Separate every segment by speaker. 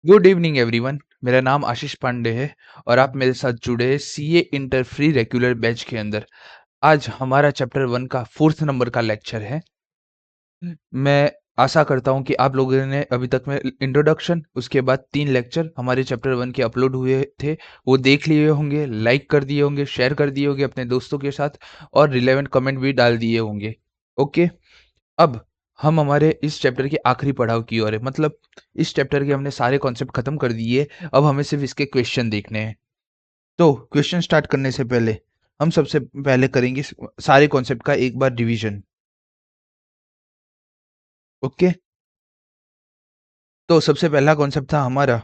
Speaker 1: Good evening everyone. मेरा नाम आशीष पांडे है और आप मेरे साथ जुड़े हैं CA inter free regular batch के अंदर। आज हमारा चैप्टर 1 का 4th नंबर का लेक्चर है। मैं आशा करता हूँ कि आप लोगों ने अभी तक में इंट्रोडक्शन, उसके बाद 3 लेक्चर हमारे चैप्टर 1 के अपलोड हुए थे, वो देख लिए होंगे, लाइक कर दिए होंगे, शेयर कर दिए होंगे अपने दोस्तों के साथ और रिलेवेंट कमेंट भी डाल दिए होंगे। ओके, अब हम हमारे इस चैप्टर के आखिरी पड़ाव की ओर है, मतलब इस चैप्टर के हमने सारे कॉन्सेप्ट खत्म कर दिए। अब हमें सिर्फ इसके क्वेश्चन देखने हैं। तो क्वेश्चन स्टार्ट करने से पहले हम सबसे पहले करेंगे सारे कॉन्सेप्ट का एक बार रिवीजन। ओके, तो सबसे पहला कॉन्सेप्ट था हमारा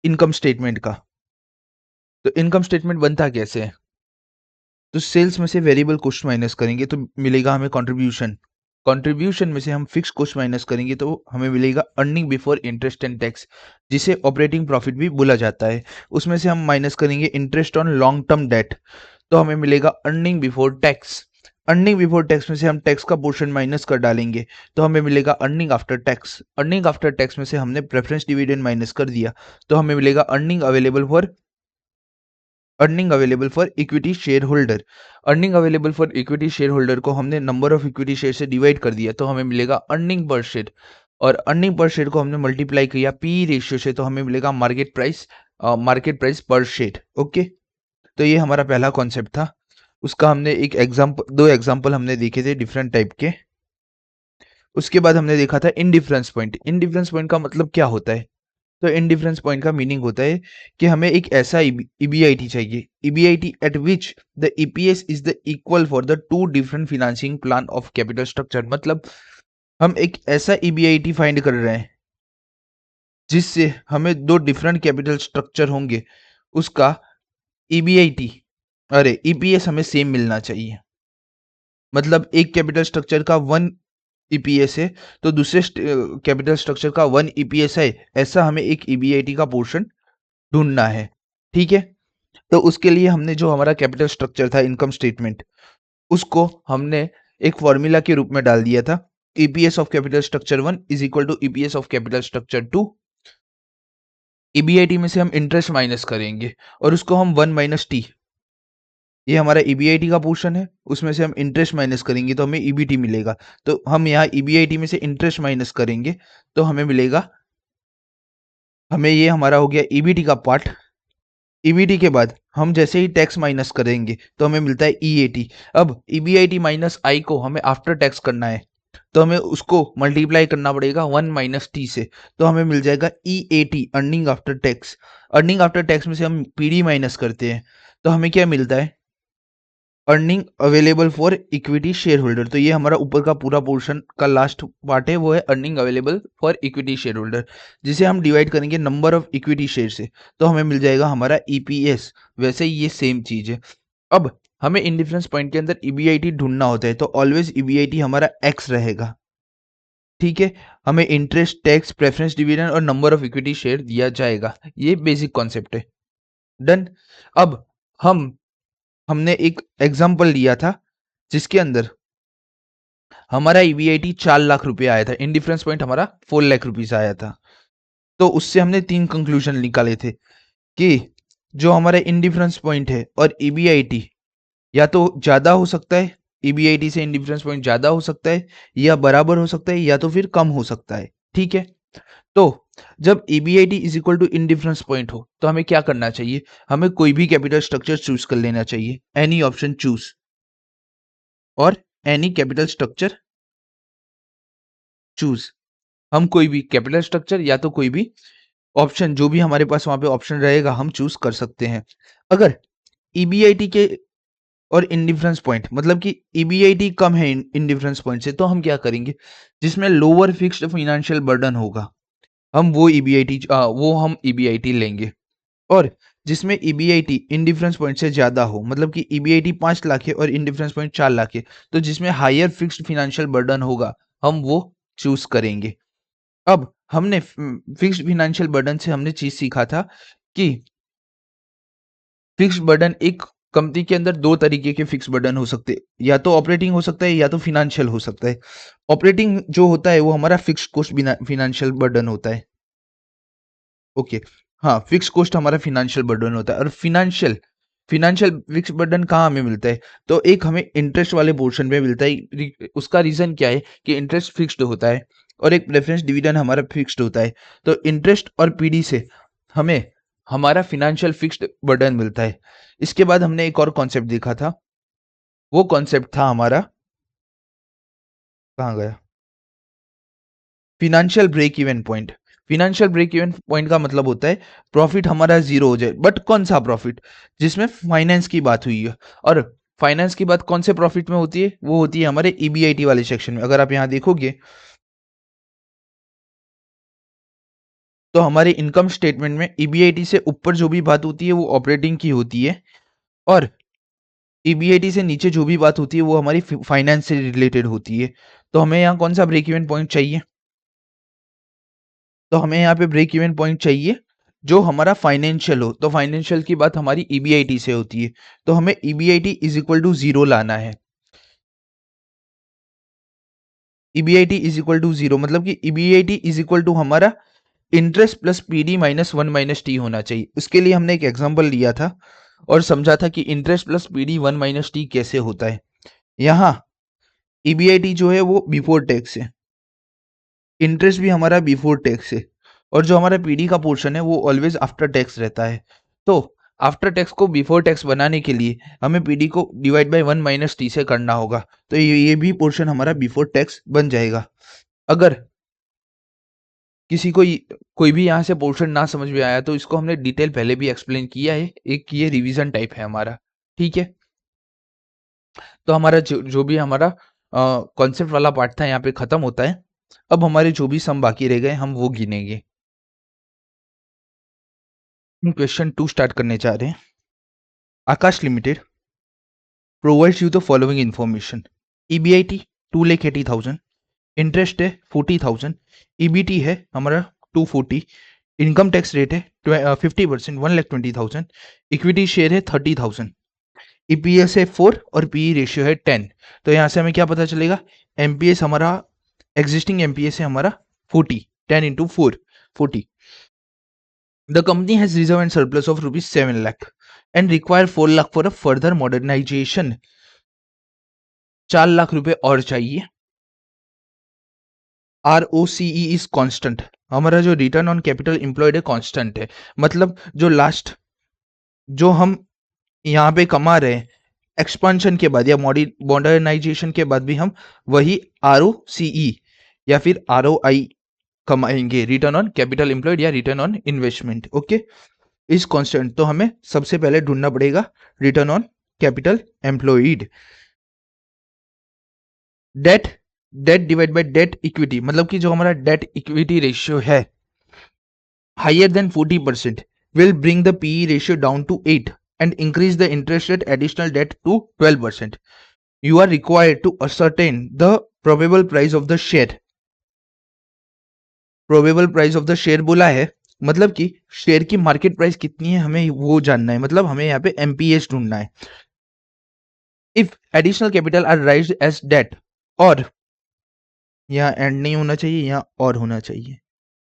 Speaker 1: इनकम स्टेटमेंट का। तो इनकम स्टेटमेंट बनता कैसे है? तो सेल्स में से वेरिएबल कॉस्ट माइनस करेंगे तो मिलेगा हमें कंट्रीब्यूशन। कंट्रीब्यूशन में से हम फिक्स कॉस्ट माइनस करेंगे तो हमें मिलेगा earning before interest and tax, जिसे ऑपरेटिंग प्रॉफिट भी बोला जाता है। उसमें से हम माइनस करेंगे interest on long term debt, तो हमें मिलेगा earning before tax. Earning before tax में से हम टैक्स का पोर्शन माइनस कर डालेंगे तो हमें मिलेगा earning after tax. Earning after tax में से हमने प्रेफरेंस डिविडेंड माइनस कर दिया तो हमें मिलेगा earning available for equity share holder. Earning available for equity share holder को हमने नंबर ऑफ इक्विटी शेयर से डिवाइड कर दिया तो हमें मिलेगा अर्निंग पर शेयर। और अर्निंग पर शेयर को हमने मल्टीप्लाई किया पी रेशियो से तो हमें मिलेगा मार्केट प्राइस पर शेयर। ओके, तो ये हमारा पहला कॉन्सेप्ट था। उसका हमने दो एग्जाम्पल हमने देखे थे डिफरेंट टाइप के। उसके बाद हमने देखा था इनडिफरेंस पॉइंट। इनडिफरेंस पॉइंट का मतलब क्या होता है? तो इनडिफरेंस पॉइंट का मीनिंग होता है कि हमें एक ऐसा ईबीआईटी चाहिए, EBIT eight which the EPS is the equal for the two different financing plan of capital structure. मतलब हम एक ऐसा ईबीआईटी फाइंड कर रहे हैं जिससे हमें दो डिफरेंट कैपिटल स्ट्रक्चर होंगे, उसका ईबीआईटी अरे ईपीएस हमें सेम मिलना चाहिए। मतलब एक कैपिटल स्ट्रक्चर का 1 ईपीएस है तो दूसरे कैपिटल स्ट्रक्चर का 1 ईपीएस है, ऐसा हमें एक ईबीआईटी का पोर्शन ढूंढना है। ठीक है, तो उसके लिए हमने जो हमारा कैपिटल स्ट्रक्चर था इनकम स्टेटमेंट, उसको हमने एक फॉर्मूला के रूप में डाल दिया था। EPS of capital structure 1 is equal to EPS of capital structure 2। EBIT में से हम इंटरेस्ट माइनस करेंगे और उसको हम 1 माइनस टी, ये हमारा ईबीआईटी का पोर्शन है, उसमें से हम इंटरेस्ट माइनस करेंगे तो हमें ईबीटी मिलेगा। तो हम यहाँ ईबीआईटी में से इंटरेस्ट माइनस करेंगे तो हमें मिलेगा, हमें ये हमारा हो गया ईबीटी का पार्ट। ईबीटी के बाद हम जैसे ही टैक्स माइनस करेंगे तो हमें मिलता है ईएटी। अब ईबीआईटी माइनस आई को हमें आफ्टर टैक्स करना है तो हमें उसको मल्टीप्लाई करना पड़ेगा 1 माइनस टी से, तो हमें मिल जाएगा EAT earning after tax. Earning after tax में से हम पीडी माइनस करते हैं तो हमें क्या मिलता है? Earning available for equity share holder. तो ये हमारा ऊपर का पूरा पोर्शन का लास्ट पार्ट है, वो है earning available for equity share holder, जिसे हम डिवाइड करेंगे नंबर ऑफ इक्विटी शेयर से तो हमें मिल जाएगा हमारा ईपीएस। वैसे ही ये सेम चीज है। अब हमें इंडिफरेंस पॉइंट के अंदर ईबीआईटी ढूंढना होता है तो ऑलवेज ईबीआईटी हमारा एक्स रहेगा। ठीक है, हमें इंटरेस्ट, टैक्स, प्रेफरेंस डिविडेंड और नंबर ऑफ इक्विटी शेयर दिया जाएगा। ये बेसिक कॉन्सेप्ट है। डन। अब हम हमने एक एग्जाम्पल लिया था जिसके अंदर हमारा ईबीआईटी 4 लाख रुपए आया था, इंडिफरेंस पॉइंट हमारा 4 लाख रुपीज आया था। तो उससे हमने 3 कंक्लूजन निकाले थे कि जो हमारा इंडिफरेंस पॉइंट है और ईबीआईटी या तो ज्यादा हो सकता है, ईबीआईटी से इंडिफरेंस पॉइंट ज्यादा हो सकता है, या बराबर हो सकता है, या तो फिर कम हो सकता है। ठीक है, तो जब EBIT is equal to indifference point हो तो हमें क्या करना चाहिए? हमें कोई भी कैपिटल स्ट्रक्चर चूज कर लेना चाहिए, एनी ऑप्शन चूज, और एनी कैपिटल स्ट्रक्चर चूज। हम कोई भी कैपिटल स्ट्रक्चर या तो कोई भी ऑप्शन, जो भी हमारे पास वहां पे ऑप्शन रहेगा, हम चूज कर सकते हैं। अगर ईबीआईटी के और इंडिफरेंस पॉइंट, मतलब कि ईबीआईटी कम है इंडिफरेंस पॉइंट से, तो हम क्या करेंगे? जिसमें लोअर फिक्स्ड फाइनेंशियल बर्डन होगा, हम ईबीआईटी लेंगे। और जिसमें ईबीआईटी इंडिफरेंस पॉइंट से ज्यादा हो, मतलब कि ईबीआईटी 5 लाख है और इंडिफरेंस पॉइंट 4 लाख है, तो जिसमें हायर फिक्स्ड फाइनेंशियल बर्डन होगा, हम वो चूज करेंगे। अब हमने फिक्स्ड फाइनेंशियल बर्डन से हमने चीज सीखा था कि फिक्स्ड बर्डन, एक कंपनी के अंदर दो तरीके के फिक्स बर्डन हो सकते हैं, या तो ऑपरेटिंग हो सकता है या तो फिनेंशियल हो सकता है। ऑपरेटिंग जो होता है वो हमारा फिक्स्ड कॉस्ट फाइनेंशियल बर्डन होता है। ओके, हाँ, फिक्स कॉस्ट हमारा फाइनेंशियल बर्डन होता है। और फाइनेंशियल फाइनेंशियल फिक्स बर्डन कहाँ हमें मिलता है? तो एक हमें इंटरेस्ट वाले पोर्शन में मिलता है। उसका रीजन क्या है कि इंटरेस्ट फिक्स्ड होता है और एक प्रेफरेंस डिविडेंड हमारा फिक्स्ड होता है। तो इंटरेस्ट और पीडी से हमें हमारा फाइनेंशियल फिक्स्ड बर्डन मिलता है। इसके बाद हमने एक और कॉन्सेप्ट देखा था, वो कॉन्सेप्ट था हमारा, कहाँ गया, financial break even point. Financial break even point का मतलब होता है प्रॉफिट हमारा जीरो हो जाए, बट कौन सा प्रॉफिट? जिसमें फाइनेंस की बात हुई है। और फाइनेंस की बात कौन से प्रॉफिट में होती है? वो होती है हमारे ईबीआईटी वाले सेक्शन में। अगर आप यहां देखोगे तो हमारे इनकम स्टेटमेंट में ईबीआईटी से ऊपर जो भी बात होती है वो ऑपरेटिंग की होती है, और ईबीआईटी से नीचे जो भी बात होती है वो हमारी फाइनेंस से रिलेटेड होती है। तो हमें यहाँ कौन सा ब्रेक इवन पॉइंट चाहिए? तो हमें यहाँ पे ब्रेक इवन पॉइंट चाहिए जो हमारा फाइनेंशियल हो। तो फाइनेंशियल की बात हमारी ईबीआईटी से होती है, तो हमें EBIT is equal to zero लाना है। EBIT is equal to zero मतलब कि ईबीआईटी इज इक्वल टू हमारा interest plus PD minus one minus T होना चाहिए। उसके लिए हमने एक एग्जांपल लिया था और समझा था कि interest plus PD one minus T कैसे होता है। यहाँ ईबीआईटी जो है वो बिफोर टैक्स है, इंटरेस्ट भी हमारा बिफोर टैक्स है, और जो हमारा पीडी का पोर्शन है वो ऑलवेज आफ्टर टैक्स रहता है। तो आफ्टर टैक्स को बिफोर टैक्स बनाने के लिए हमें पीडी को divide by one minus T से करना होगा। तो ये भी पोर्शन हमारा बिफोर टैक्स बन जाएगा। अगर किसी को कोई भी यहाँ से पोर्शन ना समझ में आया तो इसको हमने डिटेल पहले भी एक्सप्लेन किया है, एक ये रिवीजन टाइप है हमारा, ठीक है। तो हमारा जो भी हमारा कॉन्सेप्ट वाला पार्ट था यहाँ पे खत्म होता है। अब हमारे जो भी सम बाकी रह गए हम वो गिनेंगे। हम क्वेश्चन 2 स्टार्ट करने जा रहे हैं। Akash limited provides you the following information. EBIT 2,80,000, interest है 40,000, ईबीटी है हमारा 240, इनकम टैक्स रेट है 50%, 1,20,000, इक्विटी शेयर है 30,000, ईपीएस है 4 और पीई रेशियो है 10। तो यहाँ से हमें क्या पता चलेगा? एमपीएस हमारा एग्जिस्टिंग एमपीएस है हमारा 40, 10 into 4 40। The company has reserve and surplus of rupees 7 lakh and require 4 lakh for a further modernization. 4 lakh रुपए और चाहिए। ROCE is constant, हमारा जो रिटर्न ऑन कैपिटल एम्प्लॉयड है कांस्टेंट है। मतलब जो हम यहाँ पे कमा रहे हैं एक्सपांशन के बाद या मॉडर्नाइजेशन के बाद भी हम वही ROCE या फिर ROI कमाएंगे, रिटर्न ऑन कैपिटल एम्प्लॉयड या return on investment. Okay, is constant. तो हमें सबसे पहले ढूंढना पड़ेगा return on capital employed. Debt debt divide by debt equity, मतलब कि जो हमारा डेट इक्विटी रेशियो है higher than 40% will bring the PE ratio down to 8 and increase the interest rate additional debt to 12%. You are required to ascertain the probable price of the share. Probable price of the share बोला है, मतलब कि share की market price कितनी है हमें वो जानना है, मतलब हमें यहाँ पे एमपीएस ढूंढना है। If additional capital are raised as debt, और यहाँ एंड नहीं होना चाहिए, यहाँ और होना चाहिए,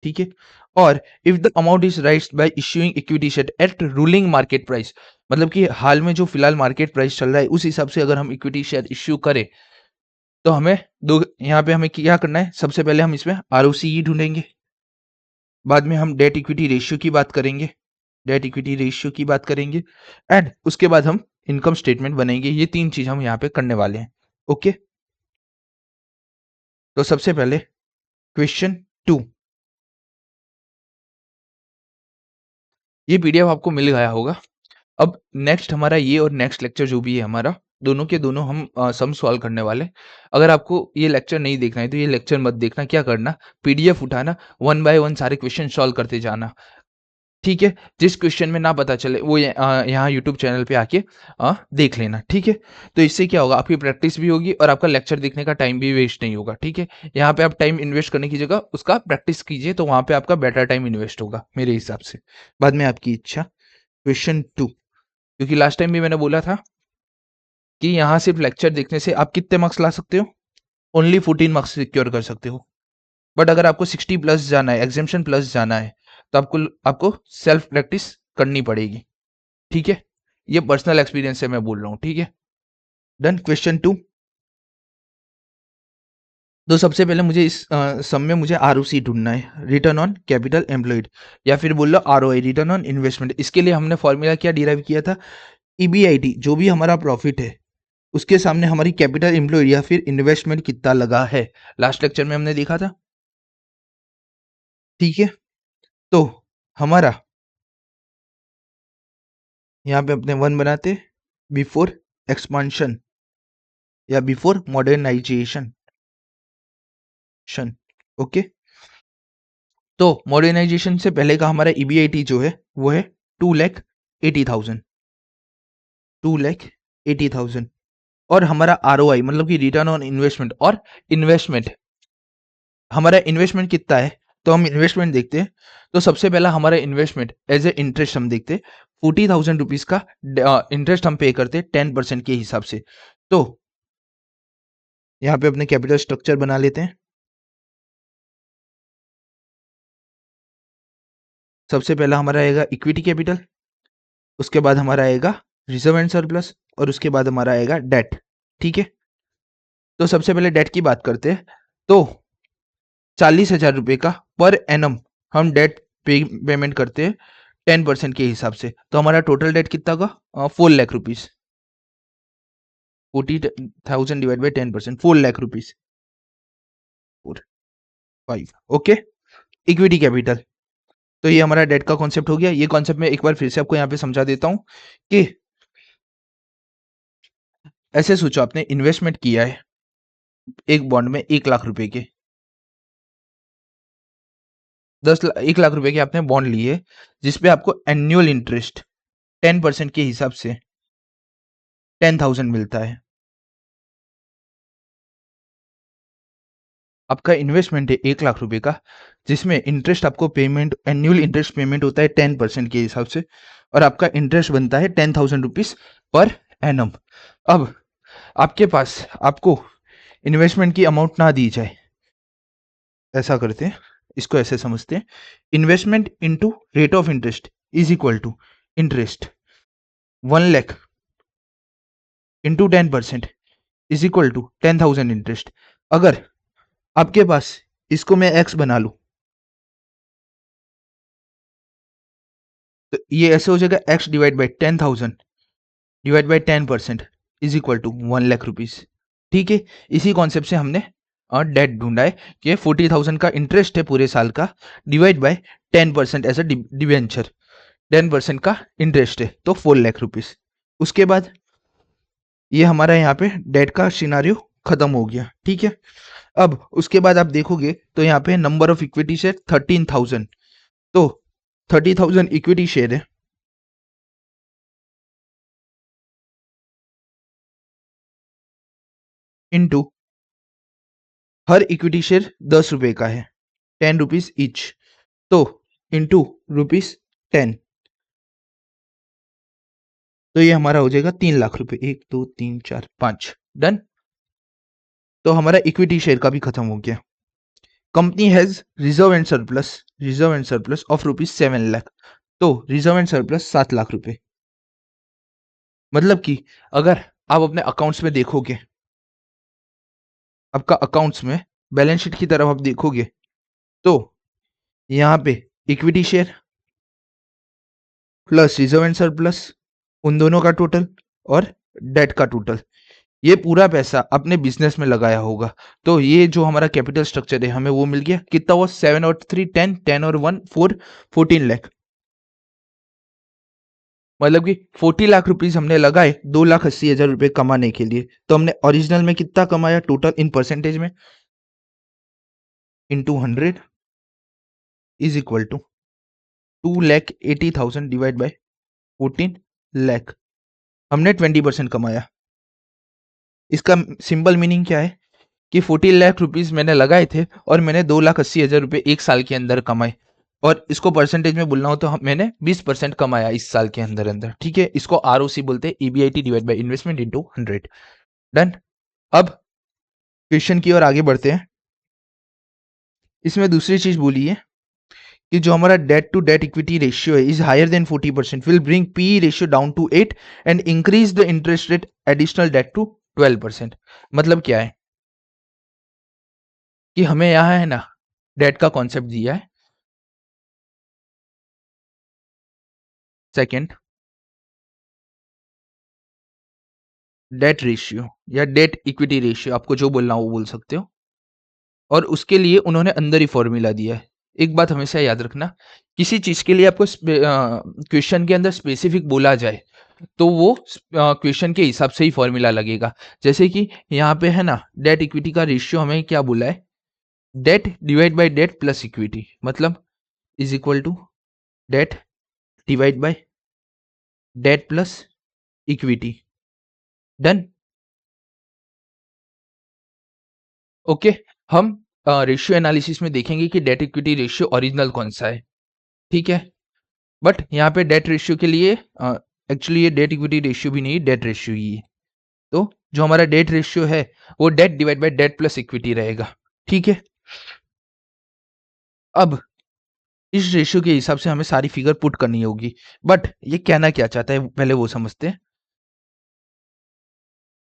Speaker 1: ठीक है। और if the amount is raised by issuing equity share at ruling market price, मतलब कि हाल में जो फिलहाल मार्केट प्राइस चल रहा है उस हिसाब से अगर हम इक्विटी शेयर इश्यू करें तो हमें यहाँ पे हमें क्या करना है? सबसे पहले हम इसमें आरओसीई ढूंढेंगे, बाद में हम डेट इक्विटी रेशियो की बात करेंगे, डेट इक्विटी रेशियो की बात करेंगे, एंड उसके बाद हम इनकम स्टेटमेंट बनेंगे। ये 3 चीज हम यहाँ पे करने वाले हैं। ओके, तो सबसे पहले क्वेश्चन 2, ये पीडीएफ आपको मिल गया होगा। अब नेक्स्ट हमारा ये और नेक्स्ट लेक्चर जो भी है हमारा, दोनों के दोनों हम सम सॉल्व करने वाले। अगर आपको ये लेक्चर नहीं देखना है तो ये लेक्चर मत देखना, क्या करना, पीडीएफ उठाना, 1 बाय 1 सारे क्वेश्चन सॉल्व करते जाना, ठीक है। जिस क्वेश्चन में ना पता चले वो यहाँ यूट्यूब चैनल पे आके देख लेना, ठीक है। तो इससे क्या होगा, आपकी प्रैक्टिस भी होगी और आपका लेक्चर देखने का टाइम भी वेस्ट नहीं होगा, ठीक है। यहाँ पे आप टाइम इन्वेस्ट करने की जगह उसका प्रैक्टिस कीजिए, तो वहां पे आपका बेटर टाइम इन्वेस्ट होगा मेरे हिसाब से। बाद में आपकी इच्छा। क्वेश्चन 2, क्योंकि लास्ट टाइम भी मैंने बोला था कि यहाँ सिर्फ लेक्चर देखने से आप कितने मार्क्स ला सकते हो? ओनली 14 मार्क्स सिक्योर कर सकते हो। बट अगर आपको 60 प्लस जाना है, एग्जामिनेशन प्लस जाना है, तो आपको सेल्फ प्रैक्टिस करनी पड़ेगी, ठीक है। ये पर्सनल एक्सपीरियंस से मैं बोल रहा हूँ, ठीक है। डन। क्वेश्चन 2। तो सबसे पहले मुझे इस सम में मुझे आरओसी ढूंढना है, रिटर्न ऑन कैपिटल एम्प्लॉयड, या फिर बोल लो आरओआई, रिटर्न ऑन इन्वेस्टमेंट। इसके लिए हमने फॉर्मूला क्या डिराइव किया था, ईबीआईटी, जो भी हमारा प्रॉफिट है उसके सामने हमारी कैपिटल एम्प्लॉयड या फिर इन्वेस्टमेंट कितना लगा है, लास्ट लेक्चर में हमने देखा था, ठीक है। तो हमारा यहाँ पे अपने वन बनाते, बिफोर एक्सपांशन या बिफोर मॉडर्नाइजेशन, ओके। तो मॉडर्नाइजेशन से पहले का हमारा ईबीआईटी जो है वो है 2,80,000, 2,80,000। और हमारा आरओआई मतलब कि रिटर्न ऑन इन्वेस्टमेंट, और इन्वेस्टमेंट, हमारा इन्वेस्टमेंट कितना है, तो हम इन्वेस्टमेंट देखते हैं। तो सबसे पहला हमारा इन्वेस्टमेंट एज ए इंटरेस्ट हम देखते, 40,000 रुपीज का इंटरेस्ट हम पे करते 10% के हिसाब से। तो यहाँ पे अपने कैपिटल स्ट्रक्चर बना लेते हैं। सबसे पहला हमारा आएगा इक्विटी कैपिटल, उसके बाद हमारा आएगा रिजर्व एंड सरप्लस, और उसके बाद हमारा आएगा डेट, ठीक है। तो सबसे पहले डेट की बात करते हैं। तो 40,000 रुपये का पर एनम हम डेट पेमेंट करते हैं 10% के हिसाब से। तो हमारा टोटल डेट कितना का 4 lakh rupees, 40,000 divide by 10%, 4 lakh rupees, 5, okay. Equity capital, तो ये हमारा डेट का कॉन्सेप्ट हो गया। ये कॉन्सेप्ट मैं एक बार फिर से आपको यहाँ पे समझा देता हूँ कि ऐसे सोचो आपने इन्वेस्टमेंट किया है एक बॉन्ड में 1 लाख रुपए के, 1 लाख रुपए के आपने बॉन्ड लिए, जिसपे आपको एनुअल इंटरेस्ट 10% के हिसाब से 10,000 मिलता है। आपका इन्वेस्टमेंट है 1 लाख रुपए का, जिसमें इंटरेस्ट आपको पेमेंट, एनुअल इंटरेस्ट पेमेंट होता है 10% के हिसाब से, और आपका इंटरेस्ट बनता है 10,000 रुपीज पर एनम। अब आपके पास आपको इन्वेस्टमेंट की अमाउंट ना दी जाए, ऐसा करते हैं, इसको ऐसे समझते हैं, investment into rate of interest is equal to interest 1 lakh into 10% is equal to 10,000 interest. अगर आपके पास, इसको मैं एक्स बना लूं, तो ये ऐसे हो जाएगा X divide by 10,000 divide by 10% is equal to 1 lakh rupees, ठीक है। इसी कॉन्सेप्ट से हमने और डेट ढूंढा है कि 40,000 का इंटरेस्ट है पूरे साल का, divide by 10% as a debenture, 10% का इंटरेस्ट है, तो 4 लाख रुपीज। उसके बाद ये हमारा यहाँ पे डेट का सिनारियो खत्म हो गया, ठीक है। अब उसके बाद आप देखोगे तो यहाँ पे नंबर ऑफ इक्विटी शेयर 13,000, तो 30,000 इक्विटी शेयर है, इनटू हर इक्विटी शेयर 10 रुपए का है, 10 रुपीज ईच, तो इनटू रुपीज 10, तो ये हमारा हो जाएगा 3 लाख रुपए, 1 2 3 4 5, डन। तो हमारा इक्विटी शेयर का भी खत्म हो गया। Company has reserve and surplus of rupees 7 lakh, तो रिजर्व एंड सरप्लस 7 लाख रुपए। मतलब कि अगर आप अपने अकाउंट्स में देखोगे, आपका अकाउंट्स में बैलेंस शीट की तरफ आप देखोगे, तो यहाँ पे equity share plus reserve and surplus, उन दोनों का टोटल, और डेट का टोटल, ये पूरा पैसा अपने बिजनेस में लगाया होगा। तो ये जो हमारा कैपिटल स्ट्रक्चर है हमें वो मिल गया, कितना हुआ, 7 और 3 10, 10 और 1 4, 14 लाख। मतलब कि 40 लाख रुपीज हमने लगाए 2,80,000 रुपए कमाने के लिए। तो हमने ओरिजिनल में कितना कमाया टोटल इन परसेंटेज में, into 100 is equal to 2,80,000 divide by 14 lakh, हमने 20% कमाया। इसका सिंपल मीनिंग क्या है कि 40 लाख रुपीज मैंने लगाए थे और मैंने 2,80,000 रुपए एक साल के अंदर कमाए, और इसको परसेंटेज में बोलना हो तो मैंने 20% कमाया इस साल के अंदर अंदर, ठीक है। इसको आरओसी बोलते हैं, EBIT divide by investment into 100, done. अब क्वेश्चन की ओर आगे बढ़ते हैं। इसमें दूसरी चीज बोली है कि जो हमारा debt to debt equity ratio है is higher than 40% will bring P ratio down to 8 and increase the interest rate additional debt to 12%। मतलब क्या है कि हमें यहाँ है ना डेट का कॉन्सेप्ट दिया है। सेकंड, डेट रेशियो या डेट इक्विटी रेशियो, आपको जो बोलना हो वो बोल सकते हो। और उसके लिए उन्होंने अंदर ही फॉर्मूला दिया है। एक बात हमेशा याद रखना, किसी चीज के लिए आपको क्वेश्चन के अंदर स्पेसिफिक बोला जाए तो वो क्वेश्चन के हिसाब से ही फॉर्मूला लगेगा। जैसे कि यहाँ पे है ना डेट इक्विटी का रेशियो हमें क्या बोला है, debt divide by debt plus equity, मतलब is equal to debt divide by debt plus equity. Done. Okay. हम रेशियो एनालिसिस में देखेंगे कि डेट इक्विटी रेशियो ओरिजिनल कौन सा है। ठीक है। बट यहाँ पे डेट रेशियो के लिए एक्चुअली ये डेट इक्विटी रेशियो भी नहीं, डेट रेशियो ही है। तो जो हमारा डेट रेशियो है वो debt divide by debt plus equity रहेगा। ठीक है। अब इस रेशियो के हिसाब से हमें सारी फिगर पुट करनी होगी। बट ये कहना क्या चाहता है पहले वो समझते हैं।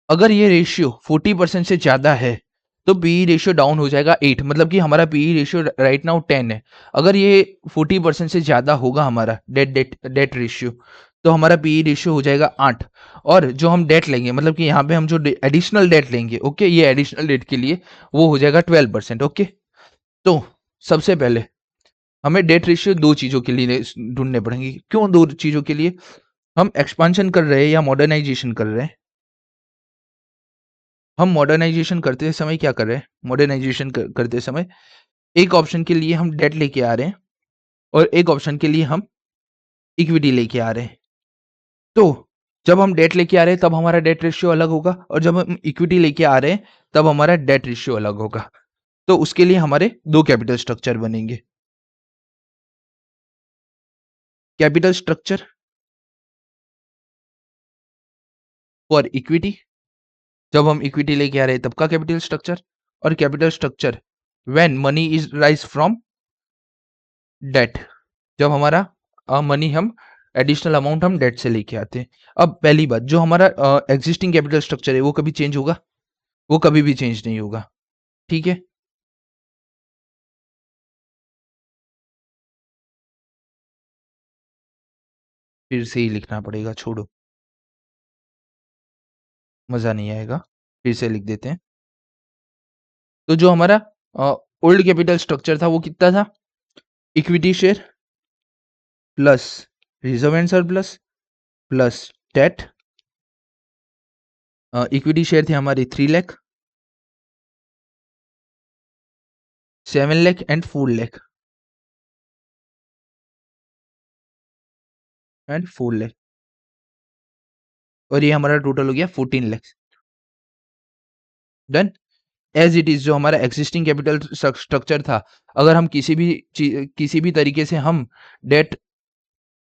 Speaker 1: अगर ये रेशियो 40% से ज्यादा है तो पीई रेशियो डाउन हो जाएगा 8, मतलब कि हमारा पीई रेशियो राइट नाउ 10 है। अगर ये 40% से ज्यादा होगा हमारा डेट डेट डेट रेशियो तो हमारा पीई रेशियो हो जाएगा 8। और जो हम डेट लेंगे, मतलब कि यहाँ पे हम जो एडिशनल डेट लेंगे, ओके, ये एडिशनल डेट के लिए वो हो जाएगा 12%। ओके। तो सबसे पहले हमें डेट रेशियो दो चीजों के लिए ढूंढने पड़ेंगे। क्यों दो चीजों के लिए? हम एक्सपांशन कर रहे हैं या मॉडर्नाइजेशन कर रहे हैं? हम मॉडर्नाइजेशन करते समय क्या कर रहे हैं? मॉडर्नाइजेशन करते समय एक ऑप्शन के लिए हम डेट लेके आ रहे हैं और एक ऑप्शन के लिए हम इक्विटी लेके आ रहे हैं। तो जब हम डेट लेके आ रहे हैं तब हमारा डेट रेशियो अलग होगा, और जब हम इक्विटी लेके आ रहे हैं तब हमारा डेट रेशियो अलग होगा। तो उसके लिए हमारे दो कैपिटल स्ट्रक्चर बनेंगे। कैपिटल स्ट्रक्चर फॉर इक्विटी, जब हम इक्विटी लेके आ रहे हैं तब का कैपिटल स्ट्रक्चर, और capital structure when money is raise from debt, जब हमारा मनी हम एडिशनल अमाउंट हम डेट से लेके आते हैं। अब पहली बात, जो हमारा एग्जिस्टिंग कैपिटल स्ट्रक्चर है वो कभी चेंज होगा? वो कभी भी चेंज नहीं होगा। ठीक है। फिर से ही लिखना पड़ेगा, छोड़ो, मजा नहीं आएगा। फिर से लिख देते हैं। तो जो हमारा ओल्ड कैपिटल स्ट्रक्चर था वो कितना था? Equity share plus reserve and surplus plus debt. Equity share थे हमारी 3 लाख, 7 लाख एंड 4 लाख एंड 4 लाख, और ये हमारा टोटल हो गया 14 lakh. Done. As it is जो हमारा एग्जिस्टिंग कैपिटल स्ट्रक्चर था, अगर हम किसी भी तरीके से हम डेट,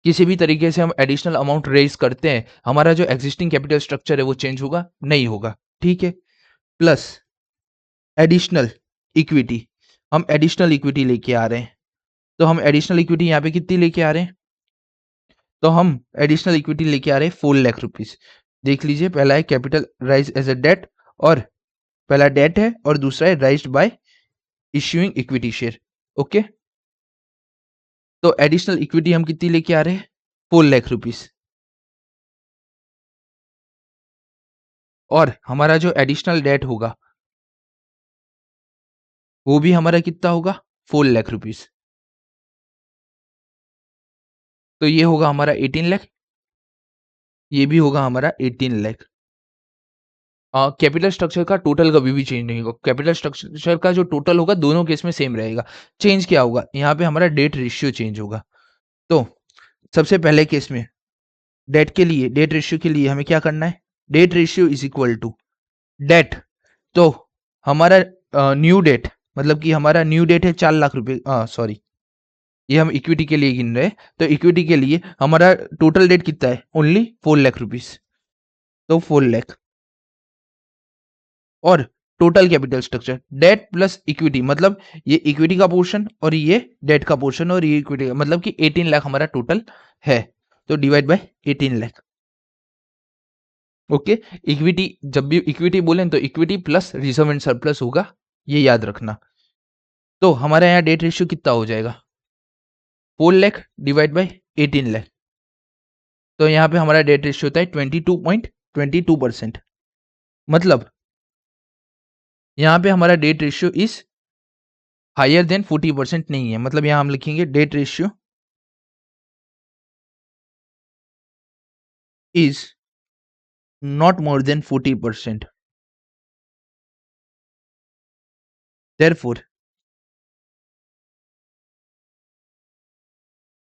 Speaker 1: किसी भी तरीके से हम एडिशनल अमाउंट रेज करते हैं, हमारा जो एग्जिस्टिंग कैपिटल स्ट्रक्चर है वो चेंज होगा? नहीं होगा। ठीक है। प्लस एडिशनल इक्विटी, हम एडिशनल इक्विटी लेके आ रहे हैं। तो हम एडिशनल इक्विटी यहाँ पे कितनी लेके आ रहे हैं? तो हम एडिशनल इक्विटी लेके आ रहे हैं 4 लाख रुपीज। देख लीजिए, पहला है capital raise as a debt, और पहला डेट है और दूसरा है raised by issuing equity share. Okay. तो एडिशनल इक्विटी हम कितनी लेके आ रहे हैं? 4 लाख रुपीज। और हमारा जो एडिशनल डेट होगा वो भी हमारा कितना होगा? 4 लाख रुपीज। तो ये होगा हमारा 18 लाख, ये भी होगा हमारा 18 लाख। कैपिटल स्ट्रक्चर का टोटल कभी भी चेंज नहीं होगा। कैपिटल स्ट्रक्चर का जो टोटल होगा दोनों केस में सेम रहेगा। चेंज क्या होगा? यहाँ पे हमारा डेट रेशियो चेंज होगा। तो सबसे पहले केस में डेट के लिए, डेट रेशियो के लिए हमें क्या करना है? Debt ratio is equal to debt. तो हमारा न्यू डेट, मतलब कि हमारा न्यू डेट है 4 लाख रुपए, सॉरी, ये हम इक्विटी के लिए गिन रहे हैं। तो इक्विटी के लिए हमारा टोटल डेट कितना है? Only 4 lakh rupees. तो 4 लाख, और total capital structure debt plus equity, मतलब ये इक्विटी का पोर्शन और ये डेट का पोर्शन और ये इक्विटी का, मतलब कि 18 लाख हमारा टोटल है, तो divide by 18 lakh. Okay, equity जब भी इक्विटी बोलें तो equity plus reserve and surplus होगा, ये याद रखना। तो हमारे यहाँ डेट रेशियो कितना हो जाएगा, 4 लाख डिवाइड बाय 18 लाख। तो यहाँ पे हमारा डेट रेशियो होता है 22.22%। मतलब यहाँ पे हमारा debt ratio is higher than 40% नहीं है, मतलब यहाँ हम लिखेंगे debt ratio is not more than 40%। Therefore,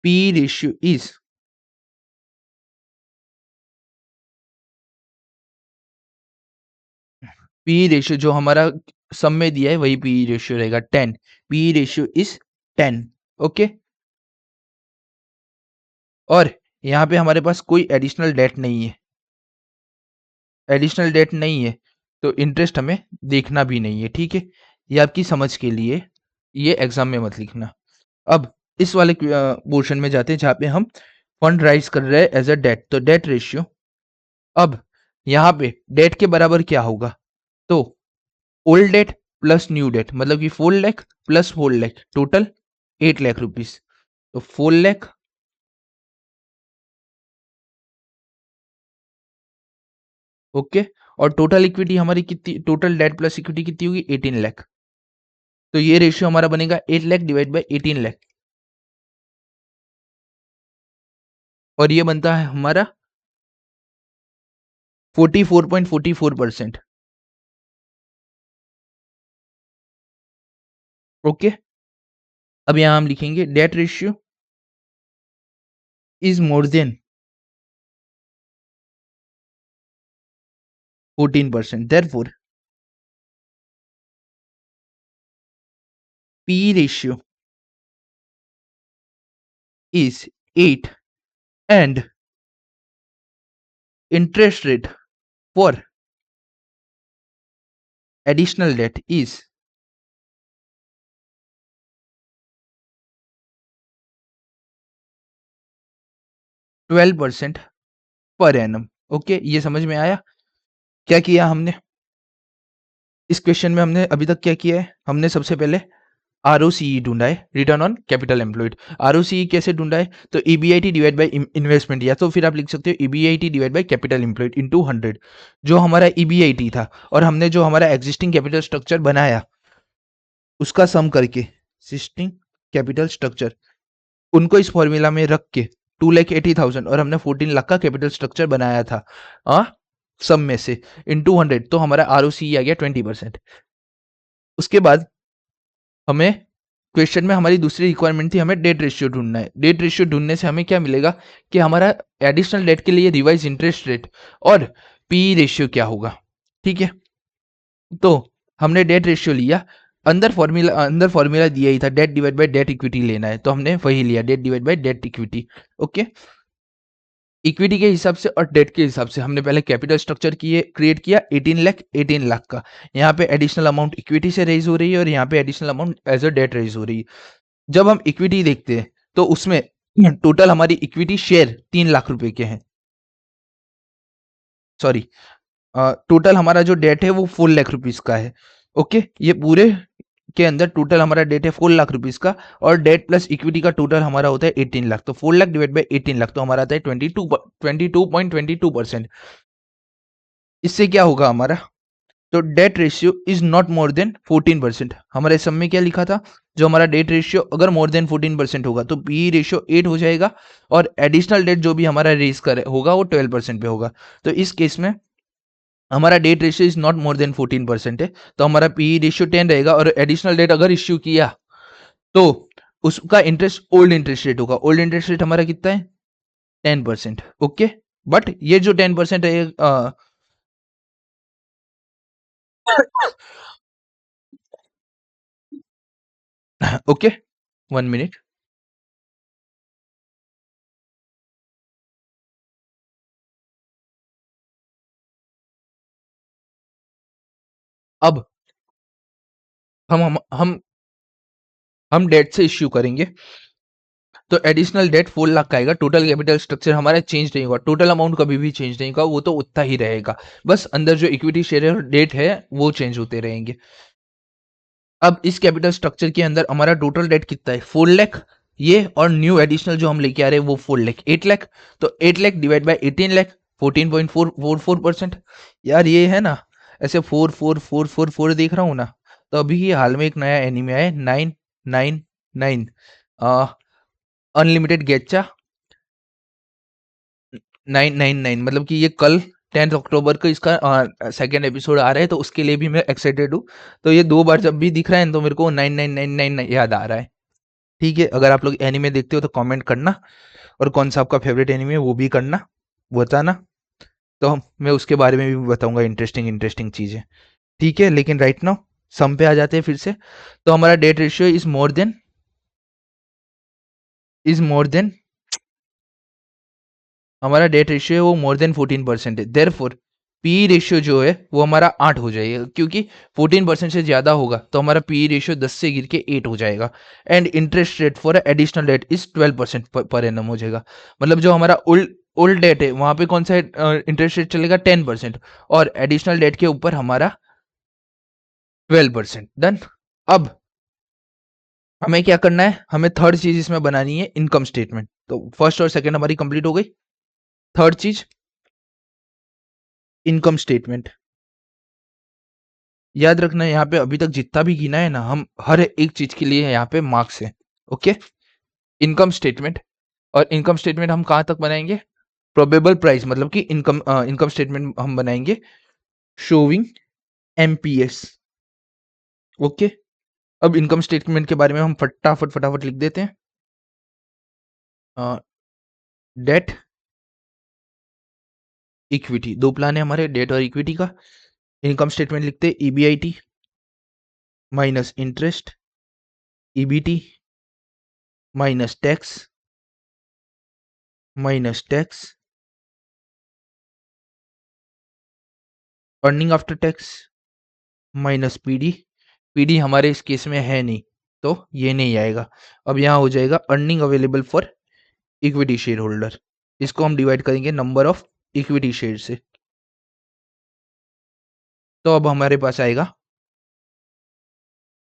Speaker 1: P ratio is P ratio जो हमारा सम में दिया है वही P रेशियो रहेगा 10। P ratio is 10। ओके, और यहाँ पे हमारे पास कोई एडिशनल डेट नहीं है, एडिशनल डेट नहीं है तो इंटरेस्ट हमें देखना भी नहीं है, ठीक है। ये आपकी समझ के लिए, ये एग्जाम में मत लिखना। अब इस वाले पोर्शन में जाते हैं जहाँ पे हम फंड राइज कर रहे हैं एज अ डेट, तो डेट रेशियो, अब यहाँ पे डेट के बराबर क्या होगा, तो old debt plus new debt, मतलब कि 4 lakh plus 4 lakh total 8 lakh rupees, तो 4 लाख ओके। और टोटल इक्विटी हमारी कितनी, टोटल डेट प्लस इक्विटी कितनी होगी 18 लाख, तो ये रेशियो हमारा बनेगा 8 लाख डिवाइड बाय 18 लाख, और ये बनता है हमारा 44.44%। ओके, अब यहां हम लिखेंगे debt ratio is more than 14%, therefore P ratio is 8 and interest rate for additional debt is 12% per annum. Okay, ये समझ में आया क्या किया हमने इस क्वेश्चन में, हमने अभी तक क्या किया है, हमने सबसे पहले आरओसीई ढूंढा है, return on capital employed. ROCE कैसे ढूंढा है, तो ईबीआईटी डिवाइड बाय इन्वेस्टमेंट, या तो फिर आप लिख सकते हो EBIT divide by capital employed into 100। जो हमारा ईबीआईटी था और हमने जो हमारा एग्जिस्टिंग कैपिटल स्ट्रक्चर बनाया उसका सम करके, एग्जिस्टिंग कैपिटल स्ट्रक्चर, उनको इस फॉर्मूला में रख के 2,80,000 और हमने 14 लाख का कैपिटल स्ट्रक्चर बनाया था सम में से इनटू 100, तो हमारा आरओसीई आ गया 20%। उसके बाद हमें क्वेश्चन में हमारी दूसरी रिक्वायरमेंट थी, हमें डेट रेशियो ढूंढना है। डेट रेशियो ढूंढने से हमें क्या मिलेगा कि हमारा एडिशनल डेट के लिए रिवाइज इंटरेस्ट रेट और पी रेशियो क्या होगा, ठीक है। तो हमने डेट रेशियो लिया, अंदर फॉर्मूला दिया ही था debt divide by debt equity लेना है, तो हमने वही लिया debt divide by debt equity. Okay, equity के हिसाब से और डेट के हिसाब से हमने पहले कैपिटल स्ट्रक्चर क्रिएट किया 18 लाख का। यहाँ पे एडिशनल अमाउंट इक्विटी से रेज हो रही है और यहाँ पे additional amount as a debt raise हो रही है। जब हम इक्विटी देखते हैं तो उसमें टोटल हमारी इक्विटी शेयर 3 लाख रुपए के हैं, सॉरी, टोटल हमारा जो डेट है वो 4 लाख रुपीज का है। ओके, ये पूरे के अंदर टोटल हमारा डेट है 4 लाख रुपीज का, और डेट प्लस इक्विटी का टोटल हमारा होता है 18 लाख, तो 4 लाख डिवाइड बाई 18 लाख, तो हमारा आता है 22.22%। इससे क्या होगा हमारा, तो debt ratio is not more then 14%। हमारे सम में क्या लिखा था, जो हमारा डेट रेशियो अगर मोर देन 14% होगा तो पी रेशियो 8 हो जाएगा, और एडिशनल डेट जो भी हमारा रेस कर होगा वो 12% पे होगा। तो इस केस में हमारा debt ratio is not more then 14% है, तो हमारा पी रेशियो 10 रहेगा, और एडिशनल डेट अगर इश्यू किया तो उसका इंटरेस्ट ओल्ड इंटरेस्ट रेट होगा। ओल्ड इंटरेस्ट रेट हमारा कितना है 10%। ओके, बट ये जो 10% है ओके, 1 मिनट। अब हम डेट से इश्यू करेंगे, तो एडिशनल डेट 4 लाख का आएगा। टोटल कैपिटल स्ट्रक्चर हमारा चेंज नहीं होगा, टोटल अमाउंट कभी भी चेंज नहीं होगा, वो तो उतना ही रहेगा। बस अंदर जो इक्विटी शेयर और डेट है वो चेंज होते रहेंगे। अब इस कैपिटल स्ट्रक्चर के अंदर हमारा टोटल डेट कितना है, 4 लाख। ये और न्यू एडिशनल जो हम लेके आ रहे हैं वो 4 लाख, 8 लाख। तो 8 लाख डिवाइड बाई 18 लाख, 14.444%। यार ये है ना, ऐसे 4 4 4 4 4 देख रहा हूँ ना, तो अभी हाल में एक नया एनिमे आया 999, अनलिमिटेड गेचा 999, मतलब कि ये कल 10 अक्टूबर को इसका सेकेंड एपिसोड आ रहा है, तो उसके लिए भी मैं एक्साइटेड हूँ। तो ये 2 बार जब भी दिख रहा है तो मेरे को 9999 याद आ रहा है। ठीक है, अगर आप लोग एनिमे देखते हो तो कमेंट करना, और कौन सा आपका फेवरेट एनिमे है वो भी करना, बताना। तो मैं उसके बारे में भी बताऊंगा इंटरेस्टिंग इंटरेस्टिंग चीजें। ठीक है, लेकिन राइट नाउ सम पे आ जाते हैं फिर से। तो हमारा debt ratio is more than हमारा डेट रेशियो है वो मोर देन 14% है। देयरफॉर पी रेशियो जो है वो हमारा 8 हो जाएगा, क्योंकि 14% से ज्यादा होगा तो हमारा पी रेशियो 10 से गिर के 8 हो जाएगा। And interest rate for additional date is 12% per annum हो जाएगा। मतलब जो हमारा ओल्ड ओल्ड डेट है वहां पे कौन सा इंटरेस्ट रेट चलेगा, 10%, और एडिशनल डेट के ऊपर हमारा 12%। डन। अब हमें क्या करना है, हमें थर्ड चीज इसमें बनानी है, इनकम स्टेटमेंट। तो फर्स्ट और सेकंड हमारी कंप्लीट हो गई। थर्ड चीज, इनकम स्टेटमेंट। याद रखना, यहाँ पे अभी तक जितना भी गिना है ना, हम हर एक चीज के लिए यहाँ पे मार्क्स है। Okay, income statement. और इनकम स्टेटमेंट हम कहाँ तक बनाएंगे, प्रोबेबल प्राइस, मतलब कि इनकम स्टेटमेंट हम बनाएंगे शोविंग एमपीएस। ओके, अब इनकम स्टेटमेंट के बारे में हम फटाफट फटाफट लिख देते हैं। डेट इक्विटी, दो प्लान है हमारे, डेट और इक्विटी का। इनकम स्टेटमेंट लिखते हैं EBIT minus interest, EBT minus tax, earning after tax minus PD. PD हमारे इस केस में है नहीं, तो ये नहीं आएगा। अब यहाँ हो जाएगा earning available for equity share holder. इसको हम डिवाइड करेंगे नंबर ऑफ इक्विटी शेयर से। तो अब हमारे पास आएगा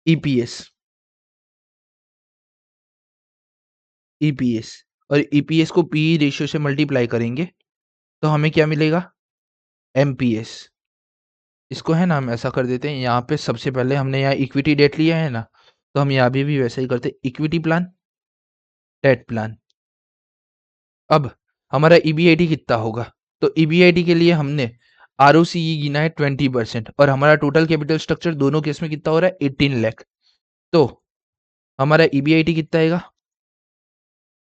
Speaker 1: ईपीएस। ईपीएस और ईपीएस को पी रेशियो से मल्टीप्लाई करेंगे तो हमें क्या मिलेगा, एमपीएस। इसको है ना हम ऐसा कर देते हैं, यहाँ पे सबसे पहले हमने यहाँ इक्विटी डेट लिया है ना, तो हम यहाँ भी वैसा ही करते, इक्विटी प्लान, डेट प्लान। अब हमारा ईबीआईटी कितना होगा, तो ईबीआईटी के लिए हमने आरओसीई गिना है 20%, और हमारा टोटल कैपिटल स्ट्रक्चर दोनों केस में कितना हो रहा है, 18 लाख। तो हमारा ईबीआईटी कितना आएगा,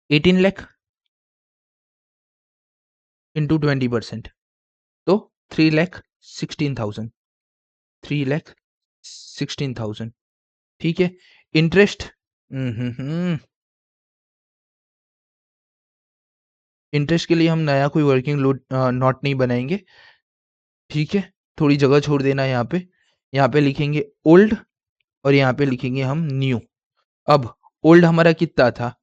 Speaker 1: 18 लाख इंटू 20%, तो 3,16,000, 3,16,000। ठीक है, इंटरेस्ट, इंटरेस्ट के लिए हम नया कोई वर्किंग लोड नोट नहीं बनाएंगे। ठीक है, थोड़ी जगह छोड़ देना यहाँ पे लिखेंगे ओल्ड, और यहाँ पे लिखेंगे हम न्यू। अब ओल्ड हमारा कितना था,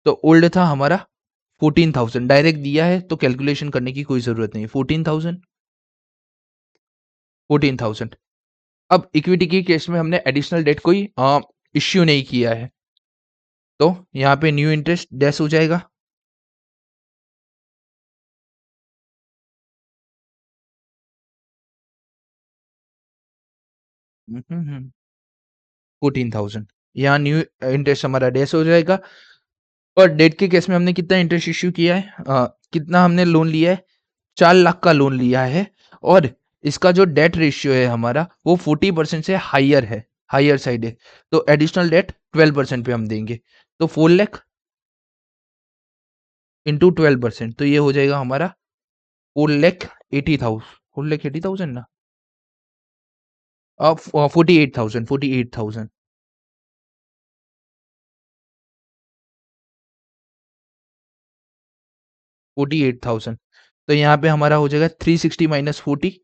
Speaker 1: तो ओल्ड था हमारा 14,000, डायरेक्ट दिया है तो कैलकुलेशन करने की कोई जरूरत नहीं, 14,000। अब इक्विटी के केस में हमने एडिशनल डेट कोई इश्यू नहीं किया है, तो यहाँ पे न्यू इंटरेस्ट डैश हो जाएगा। हम्म, 14,000, यहाँ न्यू इंटरेस्ट हमारा डैश हो जाएगा। और डेट के केस में हमने कितना इंटरेस्ट इश्यू किया है, कितना हमने लोन लिया है, 4 लाख का लोन लिया है। और इसका जो डेट रेशियो है हमारा वो 40% से हायर है, हायर साइड है। तो एडिशनल डेट 12% पे हम देंगे, तो 4 लाख इंटू 12%, तो ये हो जाएगा हमारा 4,80,000, 4,80,000 ना, 48,000, 48,000, 48,000। तो यहाँ पे हमारा हो जाएगा 360 माइनस 40,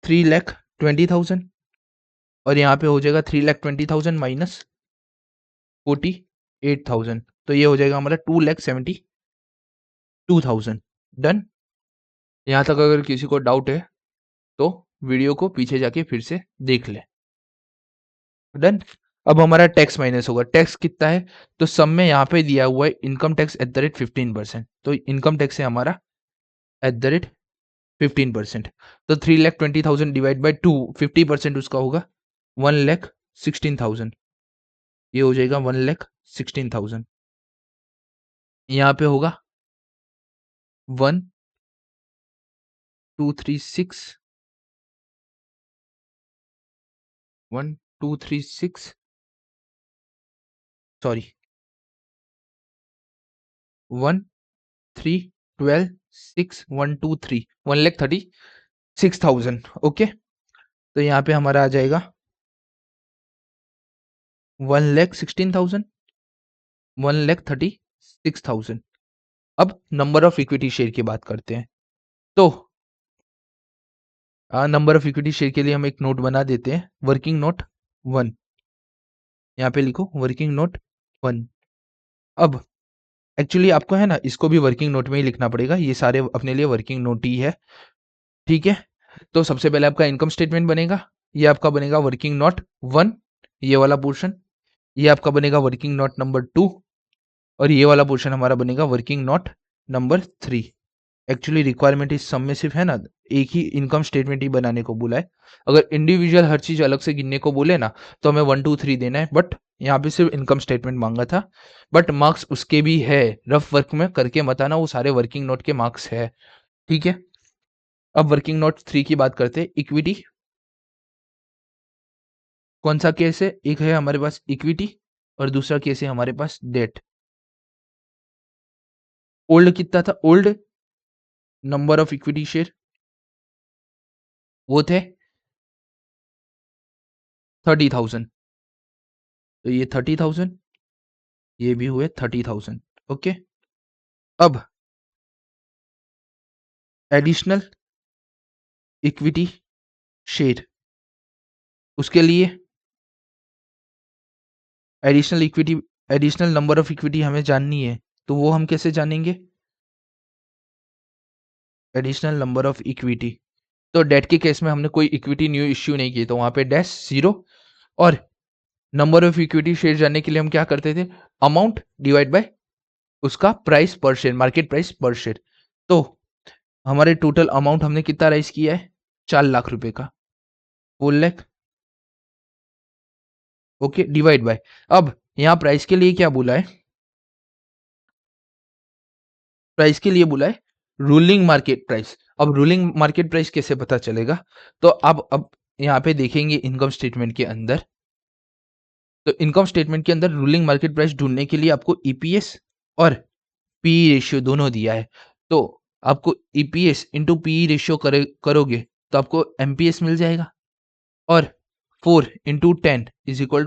Speaker 1: 3,20,000। और यहाँ पे हो जाएगा 3,20,000 माइनस 48,000, तो ये हो जाएगा हमारा 2,72,000। डन। यहाँ तक अगर किसी को डाउट है तो वीडियो को पीछे जाके फिर से देख ले। डन। अब हमारा टैक्स माइनस होगा। टैक्स कितना है? तो सब में यहाँ पे दिया हुआ है income tax at the rate 15%, तो इनकम टैक्स है हमारा एट द रेट 15%। तो 3,20,000 डिवाइड बाई 2, 50% उसका होगा 1,16,000, ये हो जाएगा 1,16,000। यहाँ पे होगा 1,236 1,236 सॉरी 1,312,6,123 1,36,000। ओके, तो यहाँ पे हमारा आ जाएगा 1,16,000 1,36,000। अब नंबर ऑफ इक्विटी शेयर की बात करते हैं। तो नंबर ऑफ इक्विटी शेयर के लिए हम एक नोट बना देते हैं, वर्किंग नोट 1। यहाँ पे लिखो वर्किंग नोट 1। अब एक्चुअली आपको है ना इसको भी वर्किंग नोट में ही लिखना पड़ेगा, ये सारे अपने लिए वर्किंग नोट ही है, ठीक है। तो सबसे पहले आपका इनकम स्टेटमेंट बनेगा, ये आपका बनेगा वर्किंग नोट 1, ये वाला पोर्शन। ये आपका बनेगा वर्किंग नोट नंबर 2, और ये वाला पोर्शन हमारा बनेगा working note number 3। Actually requirement इस सब में सिर्फ है ना एक ही इनकम स्टेटमेंट ही बनाने को बोला है। अगर इंडिविजुअल हर चीज अलग से गिनने को बोले ना तो हमें 1 2 3 देना है, बट यहाँ पे सिर्फ इनकम स्टेटमेंट मांगा था। बट मार्क्स उसके भी है, रफ वर्क में करके बताना, वो सारे वर्किंग नोट के मार्क्स है, ठीक है। अब वर्किंग नोट 3 की बात करते हैं, इक्विटी। कौन सा केस है? एक है हमारे पास इक्विटी और दूसरा केस है हमारे पास डेट। ओल्ड कितना था? Old number of equity share वो थे 30,000, तो ये 30,000, ये भी हुए 30,000। ओके, अब एडिशनल इक्विटी शेयर, उसके लिए एडिशनल नंबर ऑफ इक्विटी हमें जाननी है, तो वो हम कैसे जानेंगे? एडिशनल नंबर ऑफ इक्विटी, तो डेट के केस में हमने कोई इक्विटी न्यू इश्यू नहीं की, तो वहां पे डैश 0। और नंबर ऑफ इक्विटी शेयर जानने के लिए हम क्या करते थे? अमाउंट डिवाइड बाय उसका प्राइस पर शेयर, मार्केट प्राइस पर शेयर। तो हमारे टोटल अमाउंट हमने कितना राइज किया है? 4 लाख रुपए का, 4 लाख। ओके, डिवाइड बाय, अब यहाँ प्राइस के लिए क्या बोला है? प्राइस के लिए बोला है रूलिंग मार्केट प्राइस। अब रूलिंग मार्केट प्राइस कैसे पता चलेगा? तो अब यहाँ पे देखेंगे इनकम स्टेटमेंट के अंदर, तो इनकम स्टेटमेंट के अंदर रूलिंग मार्केट प्राइस ढूंढने के लिए आपको ईपीएस और पी रेशियो दोनों दिया है। तो आपको ईपीएस इंटू पी रेशियो करोगे तो आपको एमपीएस मिल जाएगा, और 4 into 10 is equal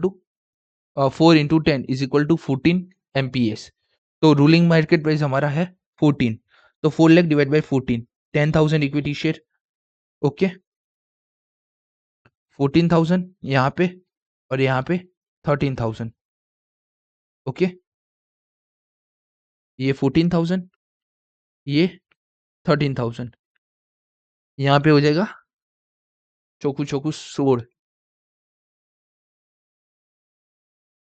Speaker 1: to 14 MPS. तो रूलिंग मार्केट प्राइस हमारा है 14, तो 4 lakh divide by 14, 10,000 equity share. Okay, 14,000 यहाँ पे और यहाँ पे 13,000। ओके, ये 14,000, ये 13,000, यहाँ पे हो जाएगा चौकू चौकू 16,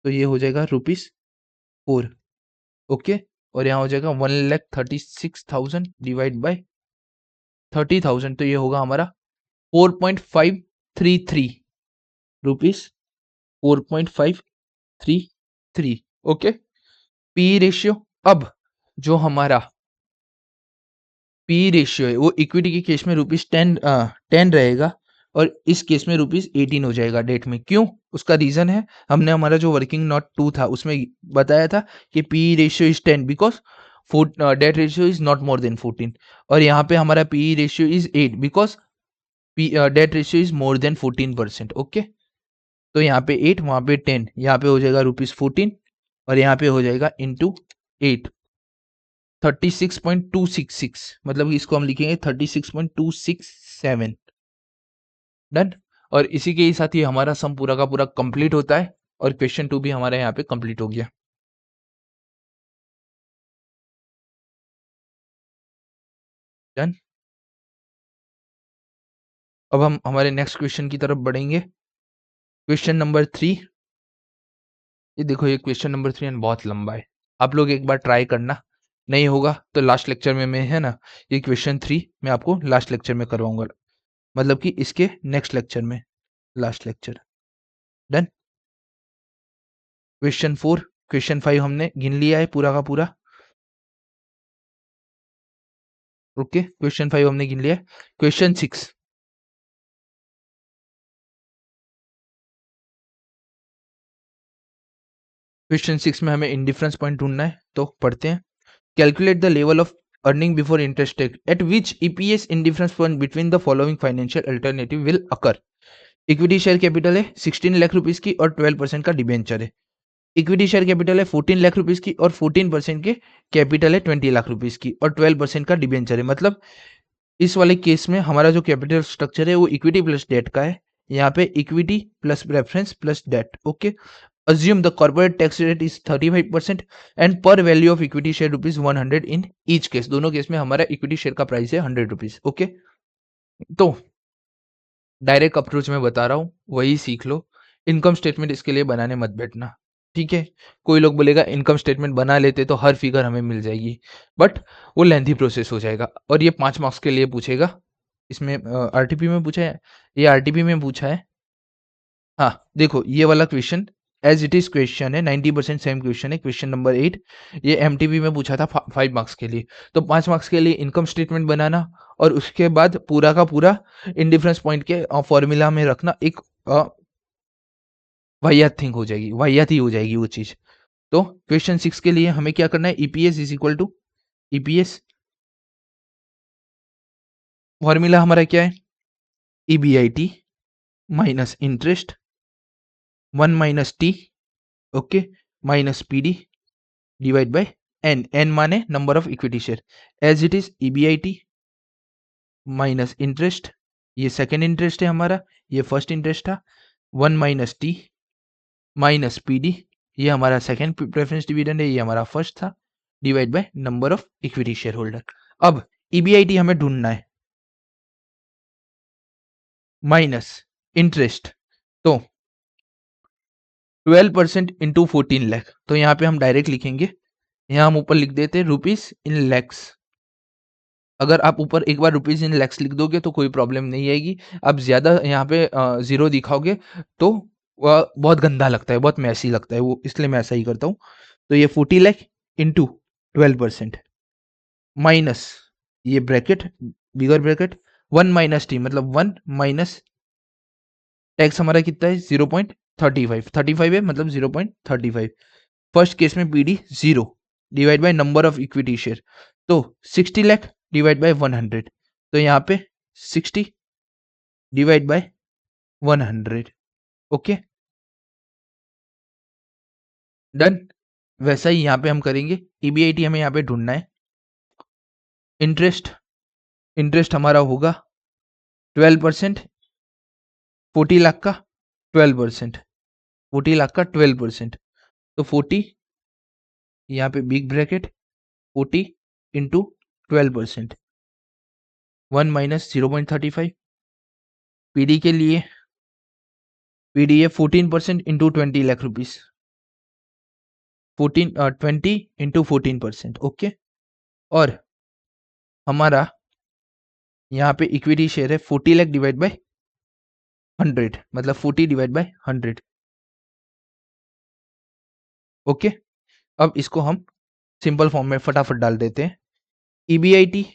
Speaker 1: तो ये हो जाएगा ₹4। ओके, और यहाँ हो जाएगा 1,36,000 डिवाइड बाय 30,000, तो ये होगा हमारा 4.533 रुपीस, 4.533। ओके, पी रेशियो, अब जो हमारा पी रेशियो है वो इक्विटी के केस में ₹10 रहेगा, और इस केस में ₹18 हो जाएगा डेट में। क्यों? उसका रीजन है, हमने हमारा जो वर्किंग नोट 2 था उसमें बताया था कि P ratio is 10 because date ratio is not more then 14, और यहाँ पे हमारा P ratio is 8 because date ratio is more than 14%। Okay, तो यहाँ पे 8, वहां पे 10, यहाँ पे हो जाएगा ₹14, और यहाँ पे हो जाएगा इंटू 8, 36.266, मतलब इसको हम लिखेंगे 36.267। डन। और इसी के ही साथ ही हमारा सम पूरा का पूरा कंप्लीट होता है और क्वेश्चन 2 भी हमारे यहाँ पे कंप्लीट हो गया। डन। अब हम हमारे नेक्स्ट क्वेश्चन की तरफ बढ़ेंगे। Question number 3। ये देखो, ये क्वेश्चन नंबर 3 बहुत लंबा है। आप लोग एक बार ट्राई करना, नहीं होगा तो लास्ट लेक्चर में मैं है ना, ये क्वेश्चन 3 मैं आपको लास्ट लेक्चर में करवाऊंगा, मतलब कि इसके नेक्स्ट लेक्चर में, last lecture. Done. Question 4, question 5 हमने गिन लिया है पूरा का पूरा। ओके, क्वेश्चन 5 हमने गिन लिया है। क्वेश्चन 6। क्वेश्चन 6 में हमें इंडिफरेंस पॉइंट ढूंढना है, तो पढ़ते हैं। Calculate the level of earning before interest eight which EPS indifference point between the following financial alternative will occur. Equity share capital है 16 लाख रुपीस की और 12% का डिबेंचर है। इक्विटी शेयर कैपिटल है 14 लाख रुपीस की और 14% के कैपिटल है 20 लाख रुपीस की और 12% का डिबेंचर है। मतलब इस वाले केस में हमारा जो कैपिटल स्ट्रक्चर है वो इक्विटी प्लस डेट का है। यहाँ पे equity plus preference plus debt. Okay. Assume the corporate tax rate is 35% and per value of equity share rupees 100 in each case। दोनों केस में हमारा इक्विटी शेयर का प्राइस है 100 रुपीज। ओके, तो डायरेक्ट अप्रोच में बता रहा हूँ, वही सीख लो। इनकम स्टेटमेंट इसके लिए बनाने मत बैठना, ठीक है। कोई लोग बोलेगा इनकम स्टेटमेंट बना लेते तो हर फिगर हमें मिल जाएगी, बट वो लेंथी प्रोसेस हो जाएगा और ये 5 मार्क्स के लिए पूछेगा। इसमें आरटीपी में पूछा है, ये आरटीपी में पूछा है। हाँ देखो, ये वाला question as it is question है, 90% सेम क्वेश्चन है। क्वेश्चन नंबर 8 ये एमटीबी में पूछा था 5 मार्क्स के लिए। तो 5 मार्क्स के लिए इनकम स्टेटमेंट बनाना और उसके बाद पूरा का पूरा इंडिफरेंस पॉइंट के फॉर्मूला में रखना, एक वाहियात थिंग हो जाएगी, वाहियात ही हो जाएगी वो चीज। तो क्वेश्चन 6 के लिए हमें क्या करना है, EPS is equal to EPS, formula हमारा क्या है, EBIT minus interest 1 minus T, okay, minus PD divide by N. N माने number of equity share. As it is EBIT minus interest, ये सेकेंड इंटरेस्ट है हमारा, ये फर्स्ट इंटरेस्ट था। 1 minus T minus PD, ये हमारा सेकेंड प्रेफरेंस डिविडेंड है, ये हमारा फर्स्ट था, divide by number of equity share holder. अब ईबीआईटी हमें ढूंढना है, माइनस इंटरेस्ट, तो 12% इंटू 14 लाख। तो यहाँ पे हम डायरेक्ट लिखेंगे, यहाँ हम ऊपर लिख देते हैं रुपीज इन लैक्स। अगर आप ऊपर एक बार रुपीज इन लैक्स लिख दोगे तो कोई प्रॉब्लम नहीं आएगी। आप ज्यादा यहाँ पे जीरो दिखाओगे तो वह बहुत गंदा लगता है, बहुत मैसी लगता है वो, इसलिए मैं ऐसा ही करता हूँ। तो ये 40 लाख इंटू 12% माइनस ये ब्रैकेट, बिगर ब्रैकेट, 1 माइनस टी मतलब 1 माइनस टैक्स हमारा कितना है 0.35, 35 है मतलब 0.35। फर्स्ट केस में PD 0 divide by number of equity share, तो 60 लाख डिवाइड बाय 100। तो यहाँ पे 60 डिवाइड बाय 100। Okay done. वैसा ही यहाँ पे हम करेंगे, ईबीआईटी हमें यहाँ पे ढूंढना है। इंटरेस्ट, इंटरेस्ट हमारा होगा 12%, 40 लाख का 12%, 40 लाख का 12%, तो 40 यहाँ पे big bracket 40 into 12%, 1 minus 0.35। PD के लिए पीडी है 14% into 20 lakh rupees, 20 into 14%। Okay, और हमारा यहाँ पे इक्विटी शेयर है 40 लाख डिवाइड बाय 100, मतलब 40 डिवाइड बाय 100। ओके, अब इसको हम सिंपल फॉर्म में फटाफट डाल देते हैं। ईबीआईटी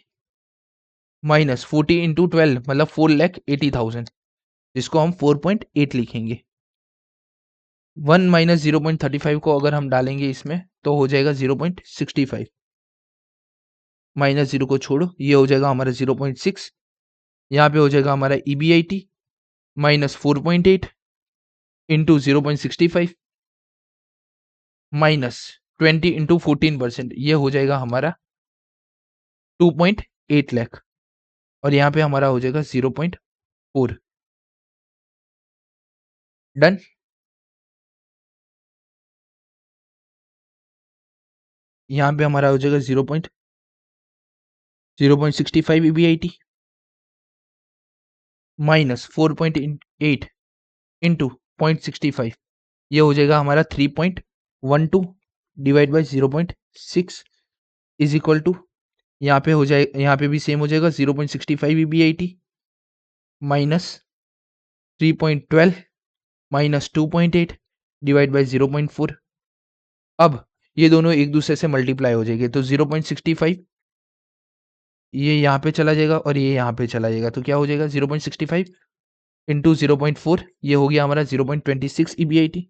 Speaker 1: माइनस 40 इंटू 12 मतलब 4,80,000, जिसको हम 4.8 लिखेंगे। 1 माइनस 0.35 को अगर हम डालेंगे इसमें तो हो जाएगा 0.65, माइनस 0 को छोड़ो, ये हो जाएगा हमारा 0.6। यहाँ पे हो जाएगा हमारा EBIT minus 4.8 into 0.65 minus 20 into 14%, ये हो जाएगा हमारा 2.8 लाख, और यहाँ पे हमारा हो जाएगा 0.4। डन। यहाँ पे हमारा हो जाएगा 0.65 EBIT माइनस 4.8 इंटू 0.65, ये हो जाएगा हमारा 3.12 divide by 0.6 is equal to, यहाँ पे हो जाए, यहाँ पे भी सेम हो जाएगा 0.65 EBIT minus 3.12 minus 2.8 divide by 0.4। अब ये दोनों एक दूसरे से मल्टीप्लाई हो जाएंगे, तो 0.65 ये यहाँ पे चला जाएगा और ये यहाँ पे चला जाएगा, तो क्या हो जाएगा 0.65 इंटू 0.4, ये हो गया हमारा 0.26 EBIT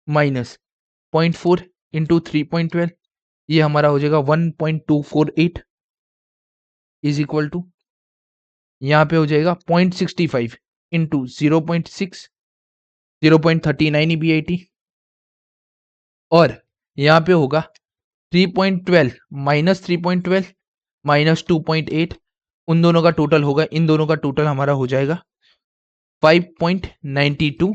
Speaker 1: माइनस 0.4 इंटू 3.12, ये हमारा हो जाएगा 1.248 इज इक्वल टू, यहाँ पे हो जाएगा 0.65 इंटू 0.6 0.39 EBIT, और यहाँ पे होगा 3.12 माइनस 3.12 माइनस 2.8, उन दोनों का टोटल होगा, इन दोनों का टोटल हमारा हो जाएगा 5.92,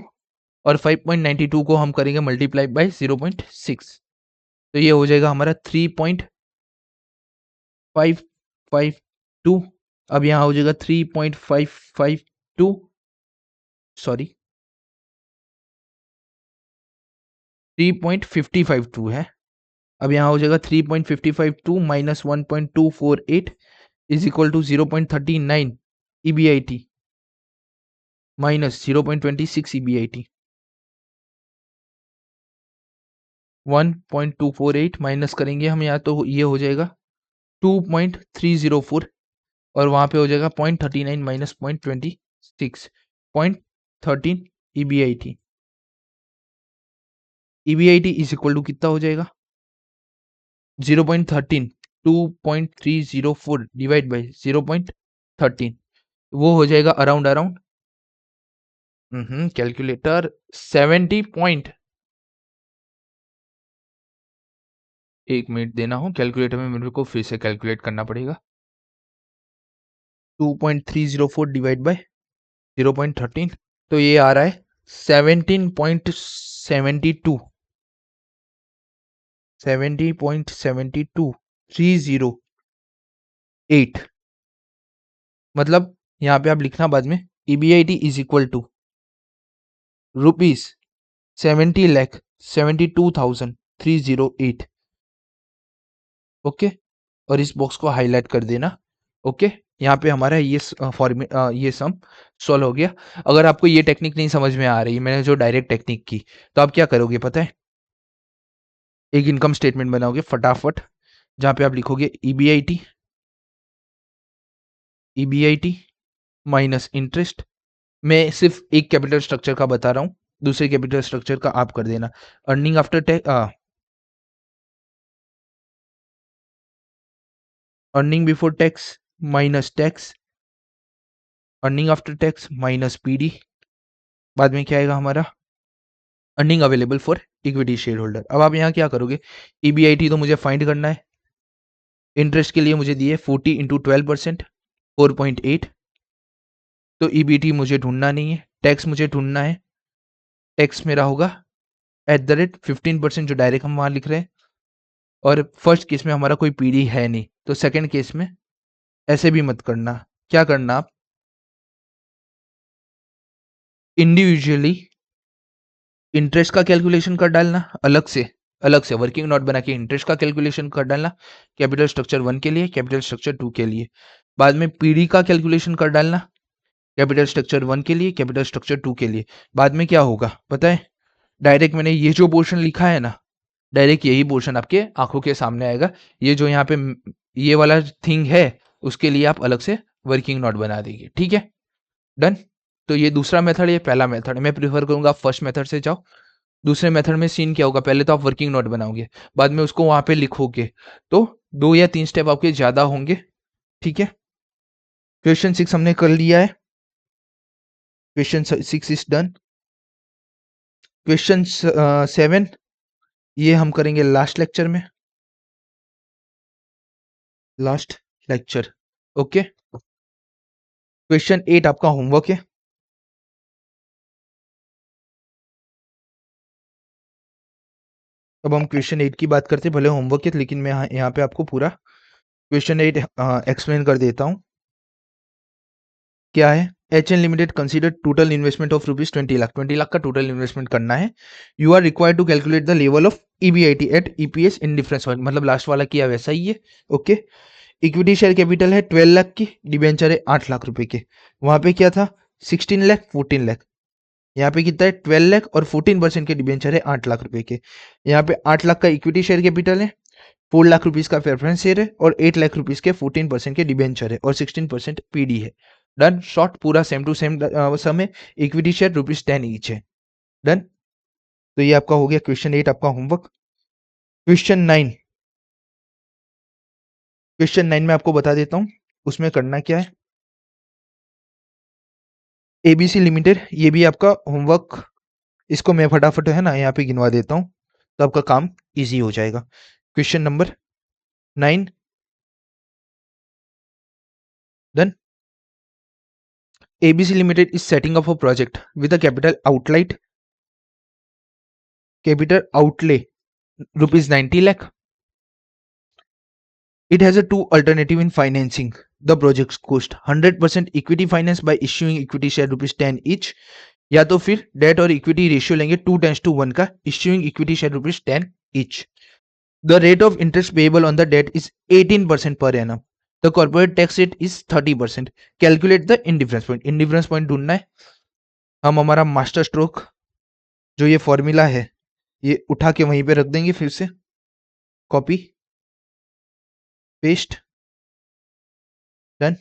Speaker 1: और 5.92 को हम करेंगे मल्टीप्लाई बाय 0.6, तो ये हो जाएगा हमारा 3.552। अब यहाँ हो जाएगा 3.552, सॉरी 3.552 है। अब यहाँ हो जाएगा 3.552 minus 1.248 is equal to 0.39 EBIT minus 0.26 EBIT, 1.248 minus करेंगे हम यहाँ, तो ये हो जाएगा 2.304, और वहाँ पे हो जाएगा 0.39 minus 0.26, 0.13 EBIT। EBIT is equal to कितना हो जाएगा 0.13, 2.304 डिवाइड बाई 0.13, वो हो जाएगा अराउंड अराउंड कैलकुलेटर 70 पॉइंट, एक मिनट देना हो कैलकुलेटर में, मेरे को फिर से कैलकुलेट करना पड़ेगा। 2.304 डिवाइड बाय 0.13, तो ये आ रहा है 17.72, 70.72 308, मतलब यहाँ पे आप लिखना बाद में EBIT is equal to ₹70,72,308। Okay, और इस बॉक्स को हाईलाइट कर देना। ओके, यहाँ पे हमारा ये ये सम सॉल्व हो गया। अगर आपको ये टेक्निक नहीं समझ में आ रही, मैंने जो डायरेक्ट टेक्निक की, तो आप क्या करोगे पता है, एक इनकम स्टेटमेंट बनाओगे फटाफट, जहाँ पे आप लिखोगे EBIT माइनस इंटरेस्ट। मैं सिर्फ एक कैपिटल स्ट्रक्चर का बता रहा हूँ, दूसरे कैपिटल स्ट्रक्चर का आप कर देना। Earning after tax, earning before tax minus tax, earning after tax minus PD, बाद में क्या आएगा हमारा earning available for equity share holder. अब आप यहाँ क्या करोगे, EBIT तो मुझे फाइंड करना है, इंटरेस्ट के लिए मुझे दिए 40 इंटू 12% 4.8, तो EBT मुझे ढूंढना नहीं है, टैक्स मुझे ढूंढना है, टैक्स मेरा होगा @15% जो डायरेक्ट हम वहां लिख रहे हैं, और फर्स्ट केस में हमारा कोई PD है नहीं, तो सेकंड केस में ऐसे भी मत करना, क्या करना आप इंडिविजुअली इंटरेस्ट का कैलकुलेशन कर डालना, अलग से वर्किंग नोट बना के इंटरेस्ट का कैलकुलेशन कर डालना, कैपिटल स्ट्रक्चर 1 के लिए, कैपिटल स्ट्रक्चर 2 के लिए, बाद में PD का कैलकुलेशन कर डालना, कैपिटल स्ट्रक्चर 1 के लिए, कैपिटल स्ट्रक्चर 2 के लिए। बाद में क्या होगा पता है, डायरेक्ट मैंने ये जो पोर्शन लिखा है ना, डायरेक्ट यही पोर्शन आपके आंखों के सामने आएगा, ये जो यहाँ पे ये वाला थिंग है, उसके लिए आप अलग से वर्किंग नोट बना देंगे, ठीक है, डन। तो ये दूसरा मेथड, ये पहला मेथड है, मैं प्रीफर करूंगा आप फर्स्ट मेथड से जाओ। दूसरे मेथड में सीन क्या होगा, पहले तो आप वर्किंग नोट बनाओगे, बाद में उसको वहां पे लिखोगे, तो 2 या 3 स्टेप आपके ज्यादा होंगे, ठीक है। क्वेश्चन 6 हमने कर लिया है, क्वेश्चन 6 इज डन। क्वेश्चन 7 ये हम करेंगे लास्ट लेक्चर में, लास्ट लेक्चर। ओके, क्वेश्चन 8 आपका होमवर्क है, अब हम क्वेश्चन 8 की बात करते हैं, भले होमवर्क है लेकिन मैं यहाँ पे आपको पूरा क्वेश्चन 8 एक्सप्लेन कर देता हूँ। क्या है? H N limited consider total investment of rupees 20 lakh. 20 lakh का टोटल इन्वेस्टमेंट करना है। You are required to calculate the level of EBIT at EPS in difference point, मतलब लास्ट वाला किया वैसा ही है। ओके। इक्विटी शेयर कैपिटल है 12 लाख की, डिबेंचर है 8 लाख रुपए के। वहां पे क्या था? 16 लाख 14 लाख। यहाँ पे कितना है? 12 लाख और 14% के डिबेंचर है 8 लाख रुपए के। यहाँ पे 8 लाख का इक्विटी शेयर कैपिटल है, 4 लाख रुपीज का प्रेफरेंस शेयर है और 8 लाख रुपीज के 14% के डिबेंचर है और 16% पीडी है। डन। शॉर्ट पूरा सेम टू सेम सम है। इक्विटी शेयर ₹10 ईच है। डन। तो ये आपका हो गया क्वेश्चन 8 आपका होमवर्क। क्वेश्चन 9, क्वेश्चन 9 में आपको बता देता हूं उसमें करना क्या है। एबीसी लिमिटेड, ये भी आपका होमवर्क, इसको मैं फटाफट है ना यहाँ पे गिनवा देता हूँ तो आपका काम इजी हो जाएगा। Question number 9। Done. ABC Limited is setting up a project with a capital outlay rupees 90 lakh. It has a two alternative in financing the project's cost: 100% equity finance by issuing equity share ₹10 each, या तो फिर date और equity ratio लेंगे 2:1 का, issuing equity share ₹10 each. The rate of interest payable on the debt is 18% per annum. The corporate tax rate is 30%. Calculate the indifference point. Indifference point ढूंढना है। हम हमारा मास्टर स्ट्रोक जो ये formula है ये उठा के वहीं पे रख देंगे, फिर से copy paste. Done.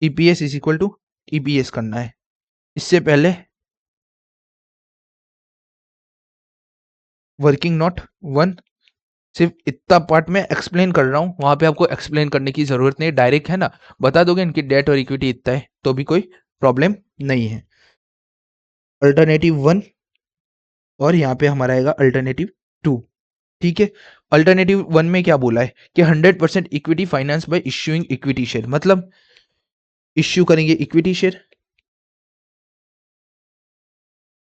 Speaker 1: EPS is equal to EPS करना है। इससे पहले वर्किंग नोट 1, सिर्फ इतना पार्ट में एक्सप्लेन कर रहा हूं, वहां पे आपको एक्सप्लेन करने की जरूरत नहीं, डायरेक्ट है ना बता दोगे इनकी डेट और इक्विटी इतना है तो भी कोई प्रॉब्लम नहीं है। अल्टरनेटिव 1 और यहाँ पे हमारा आएगा अल्टरनेटिव 2। ठीक है। अल्टरनेटिव 1 में क्या बोला है कि 100% equity finance by issuing equity share, मतलब इश्यू करेंगे इक्विटी शेयर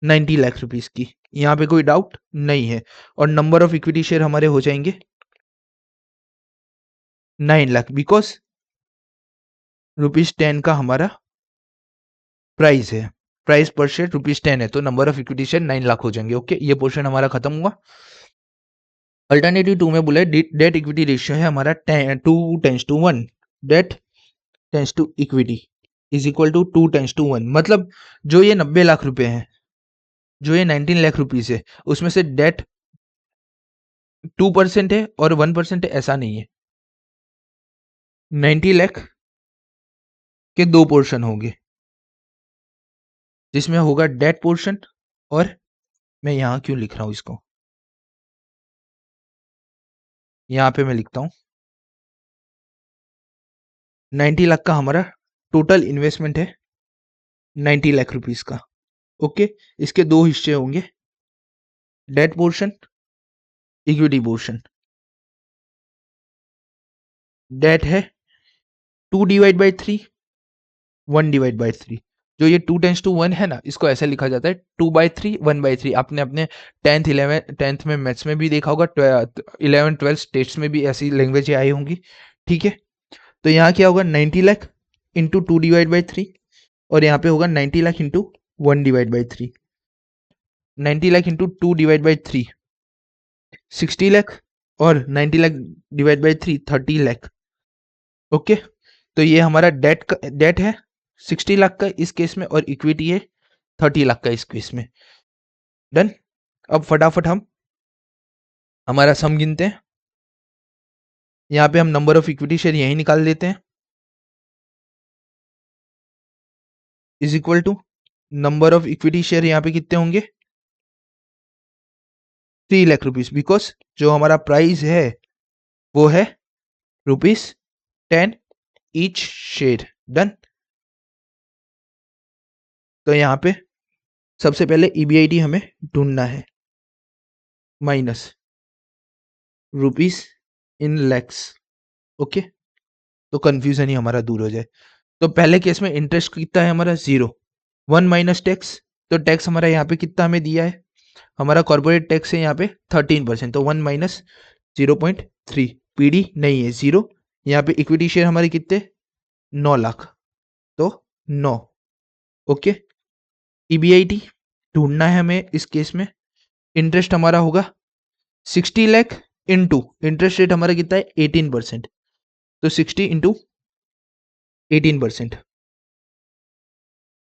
Speaker 1: 90 लाख रुपीस की। यहाँ पे कोई डाउट नहीं है। और नंबर ऑफ इक्विटी शेयर हमारे हो जाएंगे 9 लाख, बिकॉज ₹10 का हमारा प्राइस है, प्राइस पर शेयर ₹10 है, तो number of equity share 9 lakh हो जाएंगे। ओके, ये पोर्शन हमारा खत्म हुआ। अल्टरनेटिव 2 में बोला डेट इक्विटी रेशियो है हमारा 2:1, debt tends to equity is equal to 2:1, मतलब जो ये 90 लाख रुपए हैं, जो ये 19 लाख रुपीस है, उसमें से डेट 2% है और 1% है, ऐसा नहीं है। 90 लाख के दो पोर्शन होंगे, जिसमें होगा डेट पोर्शन, और मैं यहां क्यों लिख रहा हूं इसको, यहां पे मैं लिखता हूं 90 लाख का हमारा टोटल इन्वेस्टमेंट है 90 लाख रुपीस का। ओके, इसके दो हिस्से होंगे, debt portion, equity portion. Debt है 2/3, 1/3। जो ये 2:1 है ना, इसको ऐसे लिखा जाता है 2/3, 1/3। आपने अपने 10th में मैथ्स में भी देखा होगा, 11 12 टेस्ट में भी ऐसी लैंग्वेज आई होंगी। ठीक है। तो यहाँ क्या होगा 90 लाख इंटू 2/3, और यहाँ पे होगा 90 लाख इंटू 1/3। 90 लाख इंटू 2/3 60 लाख, और 90 lakh divide by 3 30 lakh. Okay, तो ये हमारा डेट है 60 लाख का इस केस में, और इक्विटी है 30 लाख का इस केस में। डन। अब फटाफट हम हमारा सम गिनते हैं। यहाँ पे हम नंबर ऑफ इक्विटी शेयर यही निकाल देते हैं, is equal to number of equity share यहाँ पे कितने होंगे 3 लाख रुपीस, बिकॉज जो हमारा प्राइस है वो है ₹10 ईच शेयर। डन। तो यहाँ पे सबसे पहले ईबीआईटी हमें ढूंढना है, minus rupees in lakhs. Okay, तो कंफ्यूजन ही हमारा दूर हो जाए। तो पहले केस में इंटरेस्ट कितना है हमारा 0, 1 माइनस टैक्स, तो टैक्स हमारा यहाँ पे कितना हमें दिया है हमारा कॉर्पोरेट टैक्स है यहाँ पे 13%, तो 1 माइनस 0.3, पीडी नहीं है 0। यहाँ पे इक्विटी शेयर हमारे कितने, 9 लाख, तो 9। ओके, ईबीआईटी ढूंढना है हमें इस केस में। इंटरेस्ट हमारा होगा 60 लाख इंटू, इंटरेस्ट रेट हमारा कितना है 18%, तो 60 इंटू 18%,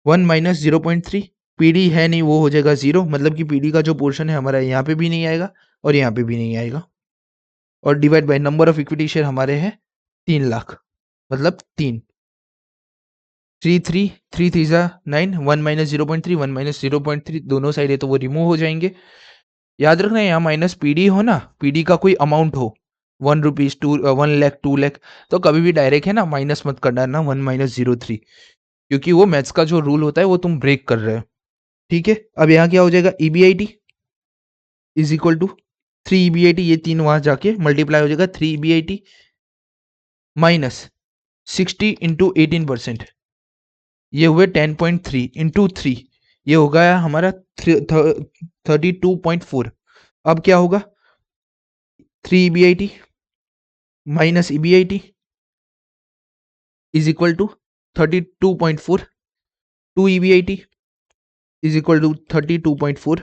Speaker 1: 1 माइनस 0.3, पीडी है नहीं, वो हो जाएगा 0, मतलब कि पीडी का जो पोर्शन है हमारा यहाँ पे भी नहीं आएगा और यहाँ पे भी नहीं आएगा। और divide by number of equity share हमारे हैं 3 लाख, मतलब 3, 3 जा 9, 1 माइनस 0.3, 1 माइनस 0.3 दोनों साइड है तो वो रिमूव हो जाएंगे। याद रखना यहाँ माइनस पीडी हो ना, पीडी का कोई अमाउंट हो, 1 रुपीज, 1 लाख, 2 लाख, तो कभी भी डायरेक्ट है ना माइनस मत करना ना 1 माइनस 0.3, क्योंकि वो मैथ्स का जो रूल होता है वो तुम ब्रेक कर रहे हो। ठीक है, अब यहाँ क्या हो जाएगा, EBIT is equal to 3 EBIT, ये 3 वहां जाके मल्टीप्लाई हो जाएगा, 3 ईबीआईटी माइनस 60 इंटू 18%, ये हुए 10.3 इंटू 3, ये हो गया हमारा 32.4। अब क्या होगा, 3 EBIT minus EBIT is equal to 32.4, 2 EBIT is equal to 32.4,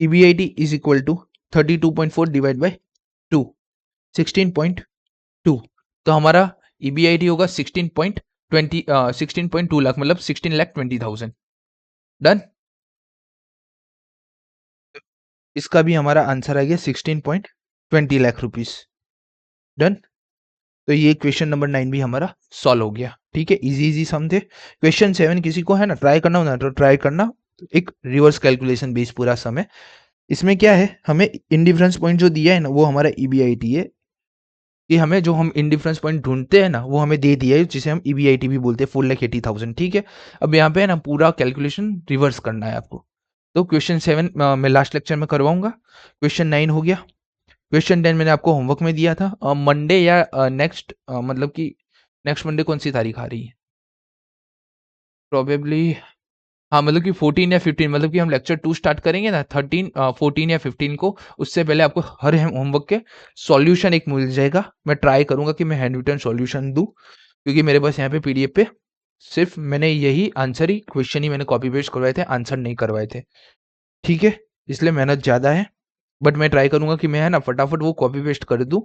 Speaker 1: EBIT is equal to 32.4 divide by 2, 16.2, तो हमारा ईबीआईटी होगा 16.2 लाख, मतलब 16,20,000। डन, इसका भी हमारा आंसर आ गया 16.20 लाख रुपीस। डन, तो ये क्वेश्चन नंबर 9 भी हमारा सॉल्व हो गया। ठीक है, इजी इजी सम थे। क्वेश्चन 7 किसी को है ना ट्राई करना हो ना तो ट्राई करना, एक रिवर्स कैलकुलेशन बेस पूरा सम है। इसमें क्या है, हमें इंडिफरेंस पॉइंट जो दिया है ना वो हमारा ईबीआईटी है, कि हमें जो हम इंडिफरेंस पॉइंट ढूंढते हैं ना वो हमें दे दिया है, जिसे हम ईबीआईटी भी बोलते हैं, 4,80,000। ठीक है, अब यहाँ पे है ना पूरा कैलकुलेशन रिवर्स करना है आपको, तो क्वेश्चन 7 मैं लास्ट लेक्चर में करवाऊंगा। क्वेश्चन 9 हो गया। क्वेश्चन 10 मैंने आपको होमवर्क में दिया था, मंडे या नेक्स्ट, मतलब कि नेक्स्ट मंडे कौन सी तारीख आ रही है, प्रोबेबली, हाँ मतलब कि 14 या 15, मतलब कि हम लेक्चर 2 स्टार्ट करेंगे ना 13, 14 या 15 को, उससे पहले आपको हर होमवर्क के सॉल्यूशन एक मिल जाएगा। मैं ट्राई करूंगा कि मैं हैंड रिटन सॉल्यूशन दूं, क्योंकि मेरे पास यहाँ पे पीडीएफ पे सिर्फ मैंने यही आंसर ही, क्वेश्चन ही मैंने कॉपी पेस्ट करवाए थे, आंसर नहीं करवाए थे। ठीक है, इसलिए मेहनत ज़्यादा है, बट मैं ट्राई करूंगा कि मैं है ना फटाफट वो कॉपी पेस्ट कर दूं,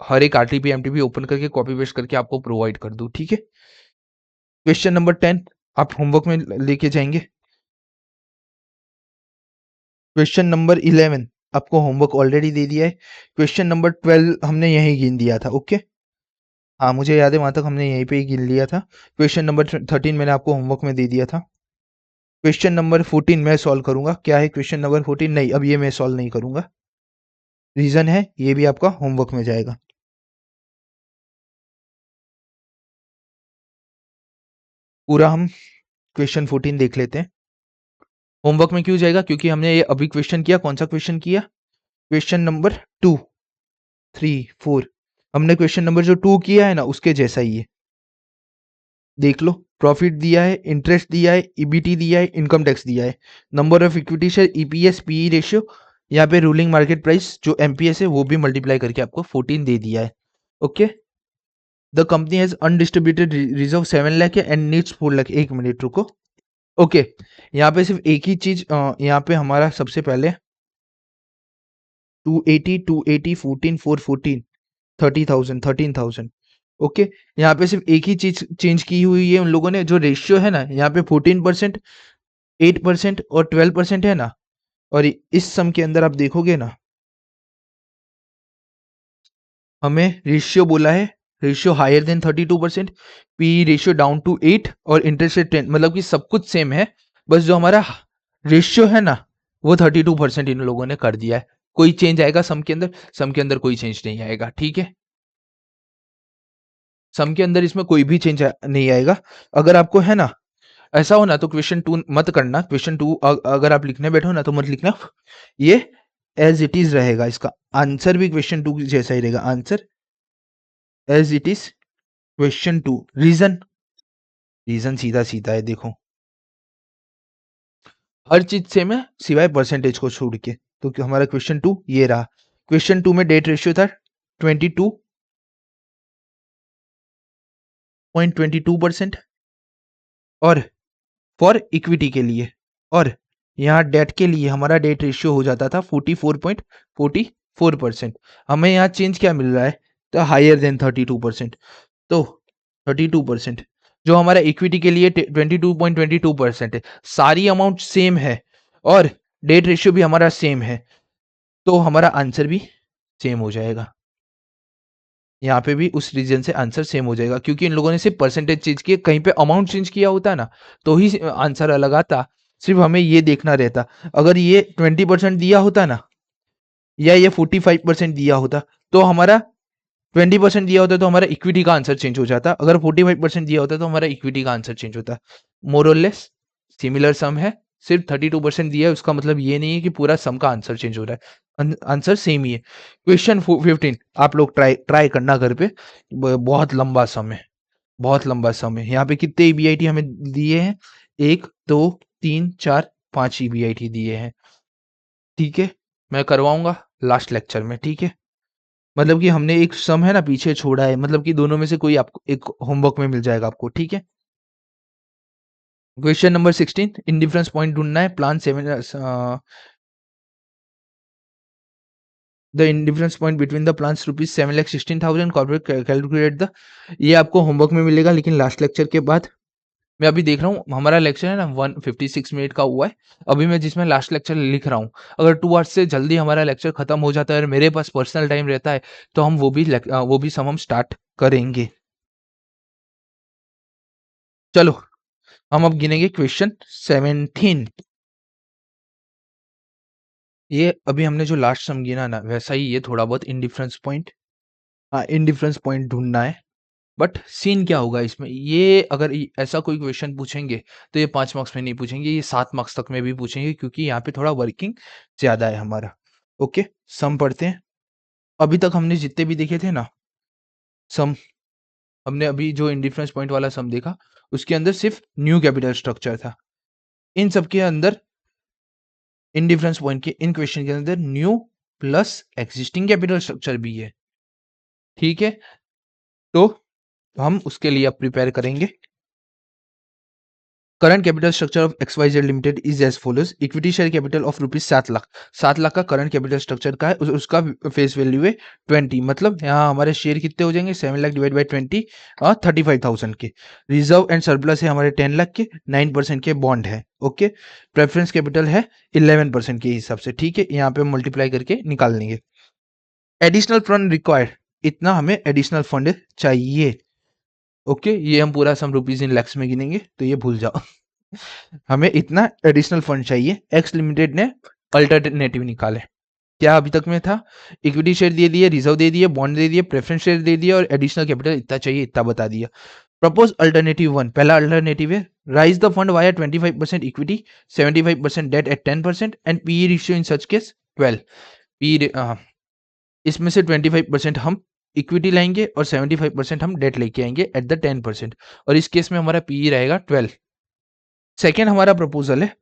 Speaker 1: हर एक आरटीपी एमटीपी ओपन करके कॉपी पेस्ट करके आपको प्रोवाइड कर दूं। ठीक है, क्वेश्चन नंबर 10 आप होमवर्क में लेके जाएंगे। क्वेश्चन नंबर 11 आपको होमवर्क ऑलरेडी दे दिया है। क्वेश्चन नंबर 12 हमने यहीं गिन दिया था। ओके, हाँ मुझे याद है वहां तक हमने यहीं पे ही गिन लिया था। क्वेश्चन नंबर 13 मैंने आपको होमवर्क में दे दिया था। क्वेश्चन नंबर 14 मैं सॉल्व करूंगा। क्या है क्वेश्चन नंबर 14, नहीं अब ये मैं सॉल्व नहीं करूंगा, रीजन है ये भी आपका होमवर्क में जाएगा। पूरा हम क्वेश्चन 14 देख लेते हैं। होमवर्क में क्यों जाएगा, क्योंकि हमने ये अभी क्वेश्चन किया, कौन सा क्वेश्चन किया, क्वेश्चन नंबर 2, 3, 4, हमने क्वेश्चन नंबर जो 2 किया है ना उसके जैसा ही है। देख लो, प्रॉफिट दिया है, इंटरेस्ट दिया है, ईबीटी दिया है, इनकम टैक्स दिया है, number of equity share, EPS, PE ratio, यहाँ पे रूलिंग मार्केट प्राइस जो एमपीएस है वो भी मल्टीप्लाई करके आपको 14 दे दिया है। Okay, the company has undistributed reserve 7 lakh and needs 4 lakh. एक मिनट रुको। ओके, यहाँ पे सिर्फ एक ही चीज, यहाँ पे हमारा सबसे पहले 280, 280, 14, 414, 30,000, 13,000। ओके, यहाँ पे सिर्फ एक ही चीज चेंज की हुई है उन लोगों ने, जो रेशियो है ना यहाँ पे 14%, 8% और 12% है ना, और इस सम के अंदर आप देखोगे ना हमें रेशियो बोला है, ratio higher than 32%, P ratio down to 8 और इंटरेस्ट रेट 10, मतलब कि सब कुछ सेम है, बस जो हमारा रेशियो है ना वो 32% इन लोगों ने कर दिया है। कोई चेंज आएगा सम के अंदर, सम के अंदर कोई चेंज नहीं आएगा। ठीक है, सम के अंदर इसमें कोई भी चेंज नहीं आएगा। अगर आपको है ना ऐसा हो ना तो क्वेश्चन 2 मत करना, क्वेश्चन 2 अगर आप लिखने बैठो ना तो मत लिखना, ये एज इट इज रहेगा, इसका आंसर भी क्वेश्चन 2 जैसा ही रहेगा, answer as it is question 2। Reason, reason सीधा सीधा है, देखो हर चीज सेम है सिवाय परसेंटेज को छोड़ के। तो हमारा क्वेश्चन 2 ये रहा। क्वेश्चन 2 में डेट रेशियो था 22.22% और फॉर इक्विटी के लिए, और यहाँ डेट के लिए हमारा डेट रेशियो हो जाता था 44.44%। हमें यहाँ चेंज क्या मिल रहा है, तो हायर देन 32%। तो 32% जो हमारा इक्विटी के लिए 22.22% है, सारी अमाउंट सेम है और डेट रेशियो भी हमारा सेम है, तो हमारा आंसर भी सेम हो जाएगा। यहाँ पे भी उस रीजन से आंसर सेम हो जाएगा, क्योंकि इन लोगों ने सिर्फ परसेंटेज चेंज किए, कहीं पे अमाउंट चेंज किया होता ना तो ही आंसर अलग आता। सिर्फ हमें ये देखना रहता, अगर ये 20% दिया होता ना या ये 45% दिया होता, तो हमारा 20% दिया होता तो हमारा इक्विटी का आंसर चेंज हो जाता, अगर 45% दिया होता तो हमारा इक्विटी का आंसर चेंज होता। मोर और लेस सिमिलर सम है, सिर्फ 32% दिया है उसका मतलब ये नहीं है कि पूरा सम का आंसर चेंज हो रहा है, आंसर सेम ही है। क्वेश्चन 15 आप लोग ट्राई ट्राई करना घर पे, बहुत लंबा सम है, बहुत लंबा सम है। यहाँ पे कितने ईबीआईटी हमें दिए हैं, 1 2 3 4 5 ईबीआईटी दिए हैं। ठीक है, मैं करवाऊंगा लास्ट लेक्चर में, ठीक है। मतलब कि हमने एक सम है ना पीछे छोड़ा है, मतलब कि दोनों में से कोई आपको एक होमवर्क में मिल जाएगा आपको, ठीक है। क्वेश्चन नंबर 16, इंडिफरेंस पॉइंट ढूंढना है। Plan 7 the indifference point between the plans ₹7,16,000 corporate calculate the, ये आपको होमवर्क में मिलेगा लेकिन लास्ट लेक्चर के बाद। मैं अभी देख रहा हूँ हमारा लेक्चर है ना 156 मिनट का हुआ है, अभी मैं जिसमें लास्ट लेक्चर लिख रहा हूँ, अगर 2 आवर्स से जल्दी हमारा लेक्चर खत्म हो जाता है और मेरे पास पर्सनल टाइम रहता है तो हम वो भी सम हम स्टार्ट करेंगे। चलो हम अब गिनेंगे क्वेश्चन 17। ये अभी हमने जो लास्ट सम गिना ना वैसा ही ये थोड़ा बहुत इनडिफरेंस पॉइंट, हाँ इनडिफरेंस पॉइंट ढूंढना है। बट सीन क्या होगा इसमें, ये अगर ऐसा कोई क्वेश्चन पूछेंगे तो ये 5 मार्क्स में नहीं पूछेंगे, ये 7 मार्क्स तक में भी पूछेंगे, क्योंकि यहाँ पे थोड़ा वर्किंग ज्यादा है हमारा। ओके, सम पढ़ते हैं। अभी तक हमने जितने भी देखे थे ना सम, हमने अभी जो इंडिफरेंस पॉइंट वाला सम देखा उसके अंदर सिर्फ न्यू कैपिटल स्ट्रक्चर था। इन सब के अंदर इंडिफरेंस पॉइंट के इन क्वेश्चन के अंदर new plus existing capital structure भी है, ठीक है। तो हम उसके लिए अब प्रिपेयर करेंगे। Current capital structure of XYZ limited is as follows. Equity share capital of ₹7 lakh, 7 lakh का करंट कैपिटल स्ट्रक्चर का है, उसका फेस वैल्यू है 20, मतलब यहाँ हमारे शेयर कितने हो जाएंगे 7 लाख डिवाइड बाई 20 और 35,000 के। रिजर्व एंड सरप्लस है हमारे 10 लाख के, 9% के बॉन्ड है। ओके, प्रेफरेंस कैपिटल है 11% के हिसाब से, ठीक है, यहाँ पे मल्टीप्लाई करके निकाल लेंगे। एडिशनल फंड रिक्वायर्ड, इतना हमें एडिशनल फंड चाहिए। ओके, ये हम पूरा सम रुपीज इन लैक्स में गिनेंगे तो ये भूल जाओ। हमें इतना एडिशनल फंड चाहिए। एक्स लिमिटेड ने अल्टरनेटिव निकाले, क्या अभी तक में था, इक्विटी शेयर दे दिए, रिजर्व दे दिए, बॉन्ड दे दिए, प्रेफरेंस शेयर दे दिया और एडिशनल कैपिटल इतना चाहिए इतना बता दिया। प्रपोज अल्टरनेटिव 1, पहला अल्टरनेटिव है राइज द फंड वाया 25% इक्विटी, 75% debt at 10% and P ratio in such case 12। P, इसमें से 25% हम इक्विटी लाएंगे और 75% हम डेट लेके आएंगे एट द 10%, और इस केस में हमारा पी रहेगा 12। सेकेंड हमारा प्रपोजल है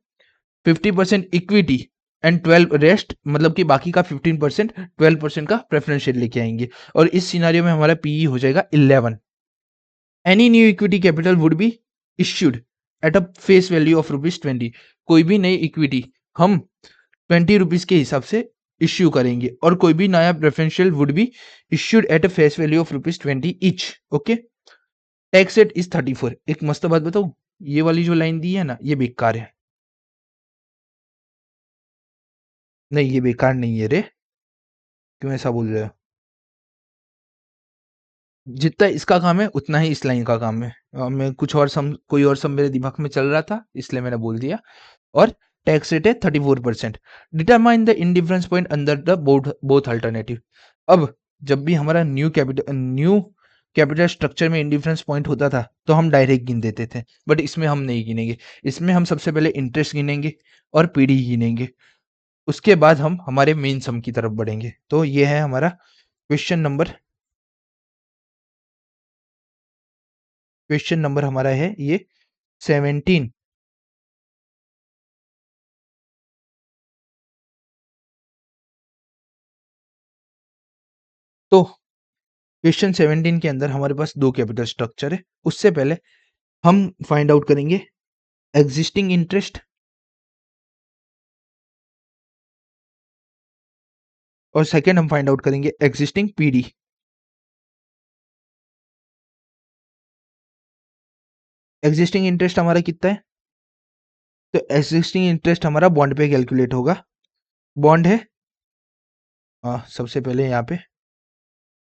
Speaker 1: 50% इक्विटी एंड 12 रेस्ट, मतलब कि बाकी का 15% 12% का प्रेफरेंस शेयर लेके आएंगे, और इस सिनारियो में हमारा पीई हो जाएगा 11। Any new equity capital would be issued at a face value of ₹20। कोई भी नई इक्विटी हम 20 रुपीज के हिसाब से इश्यू करेंगे, और कोई भी नया preferential would be issued at a face value of ₹20 each. Okay, tax rate is 34। एक मस्त बात बताऊं, ये वाली जो लाइन दी है ना ये बेकार है, नहीं ये बेकार नहीं है रे, क्यों ऐसा बोल रहे हो, जितना इसका काम है उतना ही इस लाइन का काम है। मैं कुछ और सम कोई और सम मेरे दिमाग में चल रहा था इसलिए मैंने बोल दिया। और टैक्स रेट है 34%। Determine the indifference point under the both alternative. अब जब भी हमारा न्यू कैपिटल स्ट्रक्चर में इंडिफरेंस पॉइंट होता था तो हम डायरेक्ट गिन देते थे, बट इसमें हम नहीं गिनेंगे। इसमें हम सबसे पहले इंटरेस्ट गिनेंगे और पीडी गिनेंगे, उसके बाद हम हमारे मेन सम की तरफ बढ़ेंगे। तो ये है हमारा क्वेश्चन नंबर हमारा है ये 17। क्वेश्चन 17 के अंदर हमारे पास 2 कैपिटल स्ट्रक्चर है। उससे पहले हम फाइंड आउट करेंगे एग्जिस्टिंग इंटरेस्ट और सेकंड हम फाइंड आउट करेंगे एग्जिस्टिंग पीडी। एग्जिस्टिंग इंटरेस्ट हमारा कितना है? तो एग्जिस्टिंग इंटरेस्ट हमारा बॉन्ड पे कैलकुलेट होगा। बॉन्ड है सबसे पहले यहाँ पे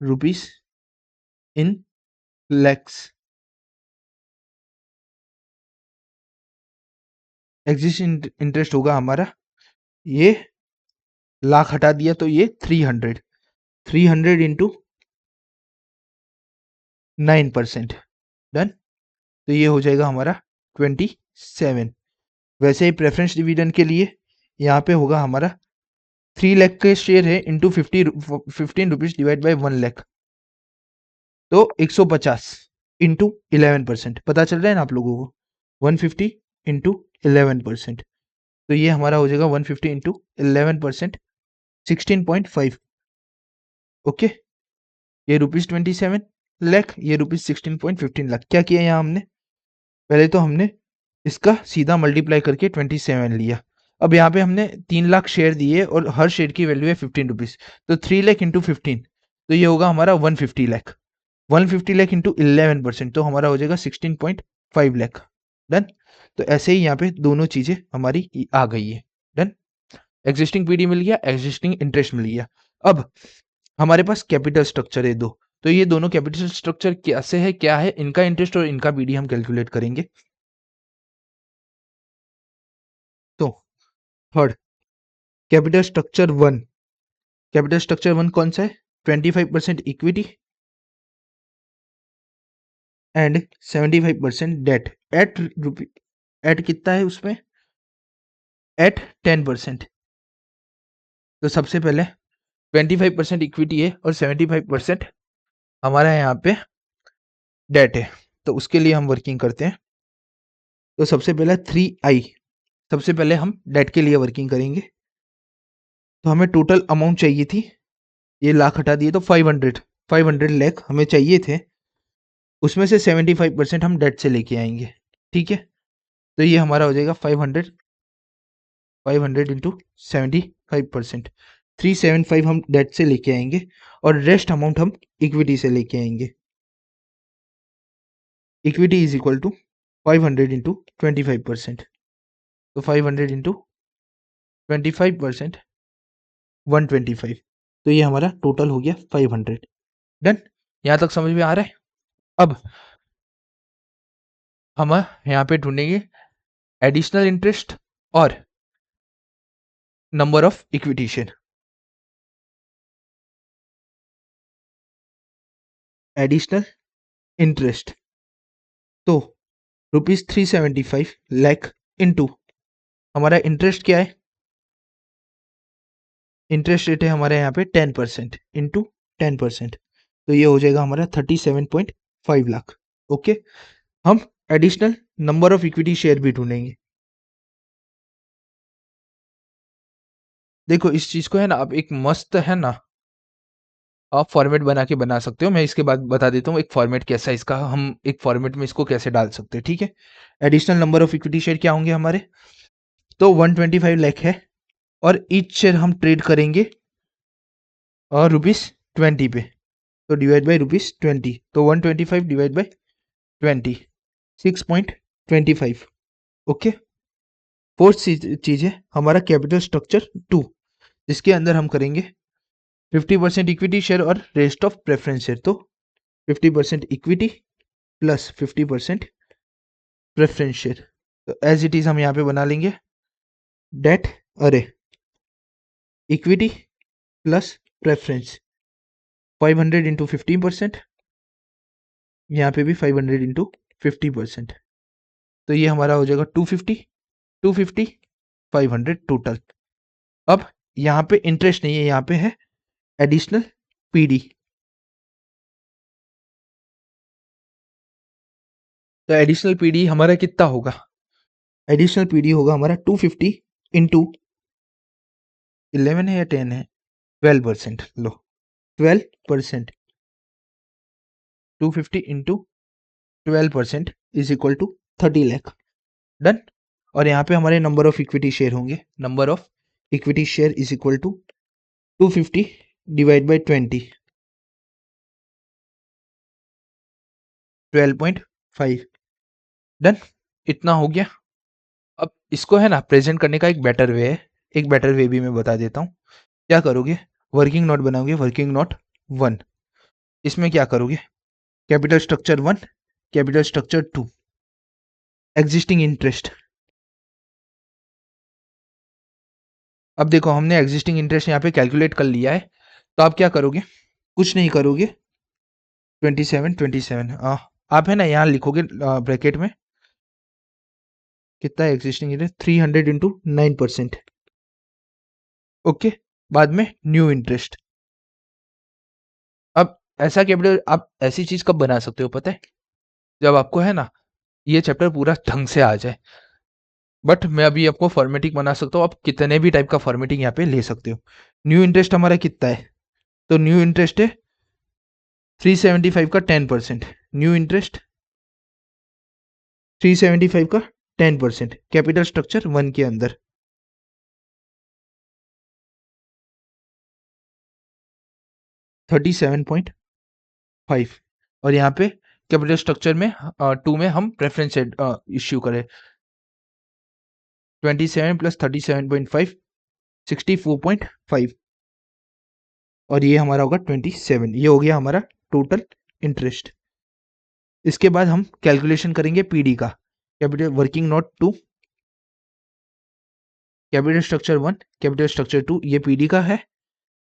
Speaker 1: rupees in lakhs. Existing interest होगा हमारा, ये लाख हटा दिया तो ये 300 इंटू 9%। डन। तो ये हो जाएगा हमारा 27। वैसे ही प्रेफरेंस डिविडेंड के लिए यहाँ पे होगा हमारा 3 लाख के शेयर है into 15 rupees divide by 1 lakh, तो 150 इंटू 11%। पता चल रहा है ना आप लोगों को? 150 इंटू 11%, तो ये हमारा हो जाएगा 150 इंटू 11%, 16.5। ओके, ये रुपीज 27 लाख, ये रुपीज 16.15 लाख। क्या किया यहाँ हमने? पहले तो हमने इसका सीधा मल्टीप्लाई करके 27 लिया। अब यहाँ पे हमने 3 लाख शेयर दिए और हर शेयर की वैल्यू है 15 रुपीज, तो 3 लाख इंटू 15, तो ये होगा हमारा 150 लाख। 150 लाख इंटू 11%, तो हमारा हो जाएगा 16.5 लाख। डन। तो ऐसे ही यहाँ पे दोनों चीजें हमारी आ गई है। डन। एग्जिस्टिंग पीडी मिल गया, एग्जिस्टिंग इंटरेस्ट मिल गया। अब हमारे पास कैपिटल स्ट्रक्चर है दो, तो ये दोनों कैपिटल स्ट्रक्चर कैसे है, क्या है, इनका इंटरेस्ट और इनका पीडी हम कैलकुलेट करेंगे। तो third, capital structure 1। Capital structure 1 कौन सा है? 25% equity and 75% debt at rupee. At कितना है उसमें? एट 10%। तो सबसे पहले 25% इक्विटी है और 75% हमारा यहाँ पे डेट है, तो उसके लिए हम वर्किंग करते हैं। तो सबसे पहले 3i, सबसे पहले हम डेट के लिए वर्किंग करेंगे। तो हमें टोटल अमाउंट चाहिए थी, ये लाख हटा दिए तो 500 लाख हमें चाहिए थे, उसमें से 75% हम डेट से लेके आएंगे। ठीक है, तो ये हमारा हो जाएगा 500 इंटू 75%, 375 हम डेट से लेके आएंगे और रेस्ट अमाउंट हम इक्विटी से लेके आएंगे। Equity is equal to 500 into 25%, तो 500 इंटू 25%, 125, तो ये हमारा टोटल हो गया 500। डन। यहां तक समझ में आ रहा है? अब हम यहाँ पे ढूंढेंगे एडिशनल इंटरेस्ट और number of equity share. Additional interest तो रुपीज 375 लाख इंटू हमारा इंटरेस्ट क्या है? इंटरेस्ट रेट है हमारे यहाँ पे 10% इंटू 10%, तो ये हो जाएगा हमारा 37.5 लाख। ओके, हम additional number of equity share भी ढूंढेंगे। देखो इस चीज को है ना, आप एक मस्त है ना, आप फॉर्मेट बना के बना सकते हो। मैं इसके बाद बता देता हूँ एक फॉर्मेट कैसा है इसका, हम एक फॉर्मेट में इसको कैसे डाल सकते हैं। ठीक है, additional number of equity share क्या होंगे हमारे? तो 125 लाख है और ईच शेयर हम ट्रेड करेंगे और ₹20 पे, तो डिवाइड बाई ₹20, तो 125 डिवाइड बाई 20, 6.25। ओके, फोर्थ चीज है हमारा कैपिटल स्ट्रक्चर 2, जिसके अंदर हम करेंगे 50% इक्विटी शेयर और रेस्ट ऑफ प्रेफरेंस शेयर। तो 50% इक्विटी प्लस 50% प्रेफरेंस शेयर, तो एज इट इज हम यहाँ पे बना लेंगे डेट अरे इक्विटी प्लस प्रेफरेंस 500 इंटू 15%, यहाँ पे भी 500 इंटू 50%, तो ये हमारा हो जाएगा 250 500 टोटल। अब यहाँ पे इंटरेस्ट नहीं है, यहाँ पे है एडिशनल पीडी। तो एडिशनल पीडी हमारा कितना होगा? एडिशनल पीडी होगा हमारा 250 इंटू 11 है या 10 है, 12%। लो 12%, 250 into 12% is equal to 30 lakh. Done. और यहाँ पे हमारे नंबर ऑफ इक्विटी शेयर होंगे, number of equity share is equal to 250 divide by 20, 12.5। Done. इतना हो गया। अब इसको है ना प्रेजेंट करने का एक बेटर वे है, एक बेटर वे भी मैं बता देता हूँ। क्या करोगे, वर्किंग नोट बनाओगे, वर्किंग नोट 1। इसमें क्या करोगे, capital structure 1, capital structure 2, existing interest. अब देखो हमने एग्जिस्टिंग इंटरेस्ट यहाँ पे कैलकुलेट कर लिया है, तो आप क्या करोगे, कुछ नहीं करोगे, 27 आप है ना यहाँ लिखोगे ब्रैकेट में कितना है एग्जिस्टिंग इंटरेस्ट, 300 इंटू 9%। ओके, बाद में न्यू इंटरेस्ट। अब ऐसा कैपिटल आप ऐसी चीज कब बना सकते हो पता है, जब आपको है ना ये चैप्टर पूरा ढंग से आ जाए। बट मैं अभी आपको फॉर्मेटिंग बना सकता हूँ, आप कितने भी टाइप का फॉर्मेटिंग यहाँ पे ले सकते हो। न्यू इंटरेस्ट हमारा कितना है, तो न्यू इंटरेस्ट है 375 का 10%, न्यू इंटरेस्ट 375 का 10%, कैपिटल स्ट्रक्चर 1 के अंदर। $37.5। और यहाँ पे कैपिटल स्ट्रक्चर में 2 में हम प्रेफरेंस इश्यू करें, 27 प्लस 37.5 64.5, और ये हमारा होगा 27। ये हो गया हमारा टोटल इंटरेस्ट। इसके बाद हम कैलकुलेशन करेंगे पीडी का, capital working note 2, capital structure 1, capital structure 2, ये पीडी का है,